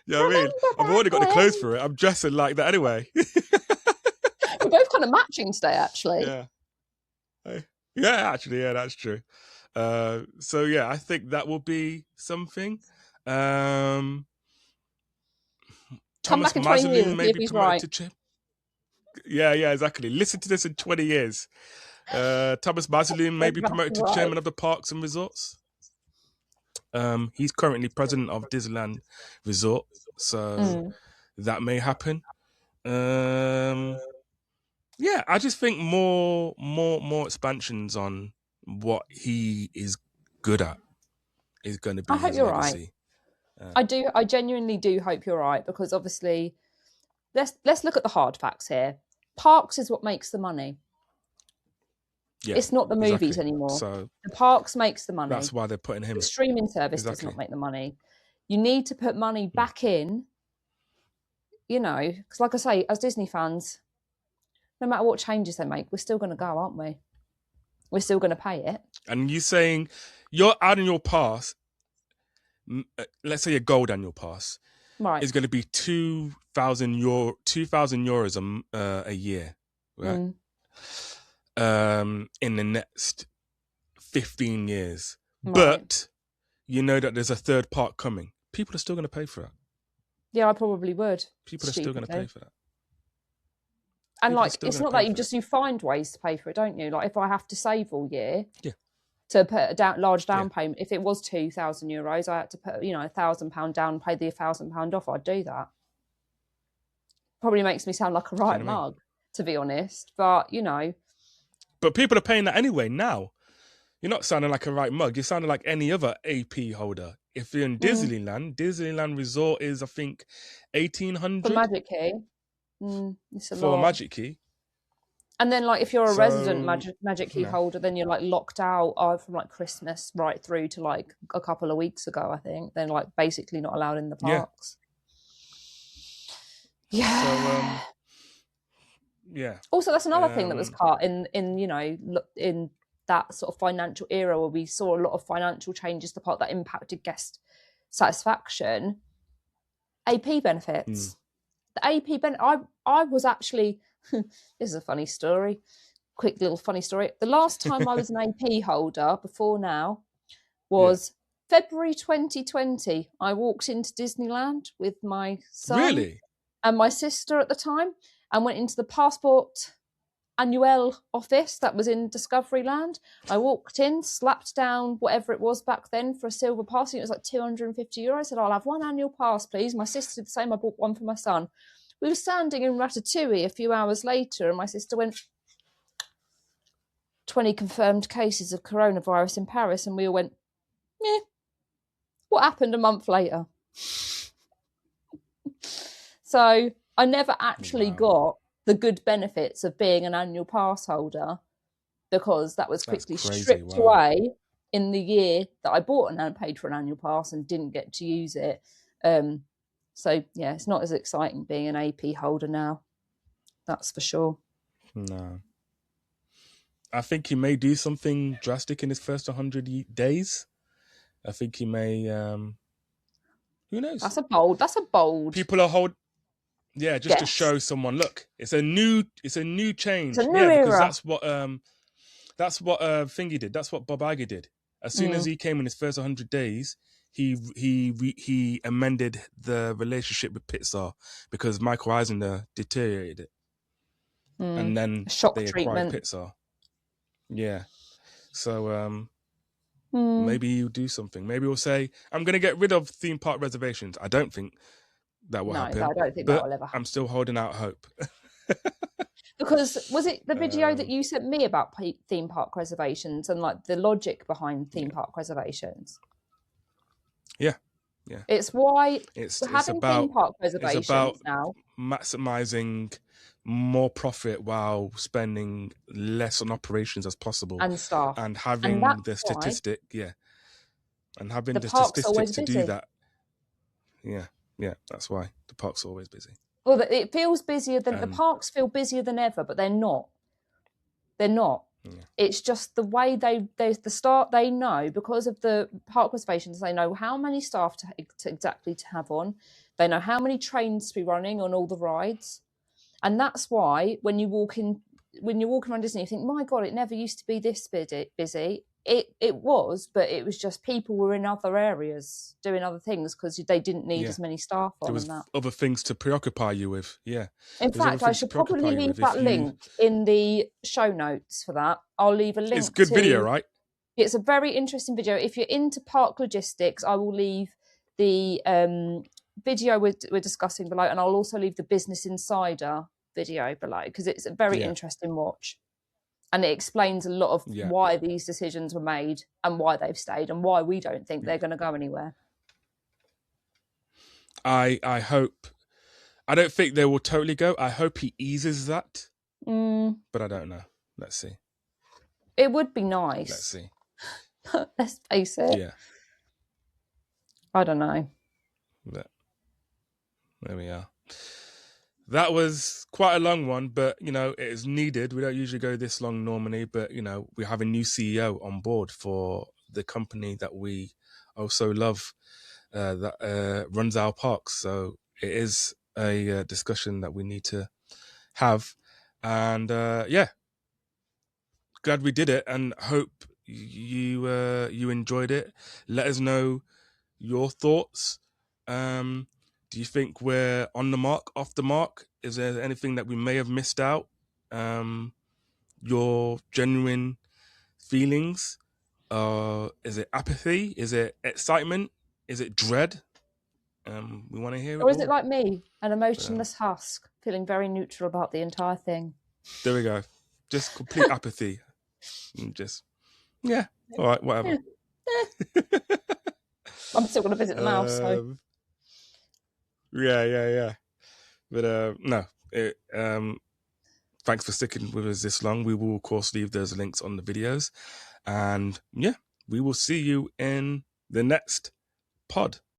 know what I mean? I've already got the clothes for it. I'm dressing like that anyway. We're both kind of matching today, actually. Yeah. Yeah, actually, yeah, that's true. So yeah, I think that will be something. Come Thomas back in 20 years Maslin and see if he's right. to Chip. Yeah, exactly. Listen to this in 20 years. Thomas Maslin may be promoted to chairman of the Parks and Resorts. He's currently president of Disneyland Resort, so that may happen. Yeah, I just think more expansions on what he is good at is going to be his legacy. I genuinely do hope you're right, because obviously, let's look at the hard facts here. Parks is what makes the money. Yeah, it's not the movies anymore. So the parks makes the money. That's why they're putting him. The streaming service does not make the money. You need to put money back in, because like I say, as Disney fans, no matter what changes they make, we're still going to go, aren't we? We're still going to pay it. And you saying your annual pass, let's say your gold annual pass, right, is going to be 2,000 euros a year, right? In the next 15 years. Right. But you know that there's a third part coming. People are still going to pay for that. Yeah, I probably would. People are still going to pay for that. And it's not that you find ways to pay for it, don't you? Like if I have to save all year to put a large down payment, if it was 2,000 euros, I had to put, £1,000 down and pay the £1,000 off, I'd do that. Probably makes me sound like a right mug, to be honest. But, But people are paying that anyway now. You're not sounding like a right mug. You're sounding like any other AP holder. If you're in Disneyland Resort is, I think, 1,800 for Magic Key. It's a lot. For a Magic Key. And then, if you're a resident Magic Key holder, then you're locked out from Christmas right through to a couple of weeks ago. I think then basically not allowed in the parks. Yeah. So yeah. Also, that's another thing that was cut in that sort of financial era where we saw a lot of financial changes to part that impacted guest satisfaction. AP benefits. The AP benefit. I was actually. This is a funny story. quick little funny story. The last time I was an AP holder before now was February 2020. I walked into Disneyland with my son Really? and my sister at the time and went into the passport annuel office that was in Discoveryland. I walked in, slapped down whatever it was back then for a silver pass. It was like €250. I said, I'll have one annual pass, please. My sister did the same. I bought one for my son. We were standing in Ratatouille a few hours later, and my sister went, 20 confirmed cases of coronavirus in Paris. And we all went, yeah. What happened a month later? So I never actually got the good benefits of being an annual pass holder because that was quickly stripped away in the year that I bought and paid for an annual pass and didn't get to use it. So yeah, it's not as exciting being an AP holder now. That's for sure. No. I think he may do something drastic in his first 100 days. I think he may, who knows? That's a bold. People are just to show someone, look, it's a new change. It's a new era. Because that's what Thingy did. That's what Bob Iger did. As soon as he came in his first 100 days, he amended the relationship with Pixar because Michael Eisner deteriorated it. And then they acquired Pixar. Yeah. So maybe he'll do something. Maybe he'll say, I'm going to get rid of theme park reservations. I don't think that will happen. No, I don't think that will ever happen. I'm still holding out hope. Because was it the video that you sent me about theme park reservations and like the logic behind theme park reservations? Yeah. It's why it's having about theme park reservations it's about now maximizing more profit while spending less on operations as possible and staff and having the statistic, and having the statistic to do that. Yeah, that's why the park's always busy. Well, it feels busier than the parks feel busier than ever, but they're not. They're not. Yeah. It's just the way they know because of the park reservations. They know how many staff to exactly to have on. They know how many trains to be running on all the rides, and that's why when you're walking around Disney, you think, my God, it never used to be this busy. It was, but it was just people were in other areas doing other things because they didn't need as many staff on. There was other things to preoccupy you with. Yeah. In fact, I should probably leave that link in the show notes for that. I'll leave a link. It's a good video, right? It's a very interesting video. If you're into park logistics, I will leave the video we're discussing below, and I'll also leave the Business Insider video below because it's a very interesting watch. And it explains a lot of why these decisions were made and why they've stayed and why we don't think they're going to go anywhere. I hope. I don't think they will totally go. I hope he eases that. But I don't know. Let's see. It would be nice. Let's see. Let's face it. Yeah. I don't know. But there we are. That was quite a long one, but, it is needed. We don't usually go this long normally, but, we have a new CEO on board for the company that we also love that runs our parks. So it is a discussion that we need to have. And, glad we did it and hope you enjoyed it. Let us know your thoughts. Do you think we're on the mark, off the mark? Is there anything that we may have missed out? Your genuine feelings? Is it apathy? Is it excitement? Is it dread? We want to hear it. Or is it like me, an emotionless husk, feeling very neutral about the entire thing? There we go. Just complete apathy. All right, whatever. I'm still going to visit the mouse, so... Yeah. But no, thanks for sticking with us this long. We will, of course, leave those links on the videos. And we will see you in the next pod.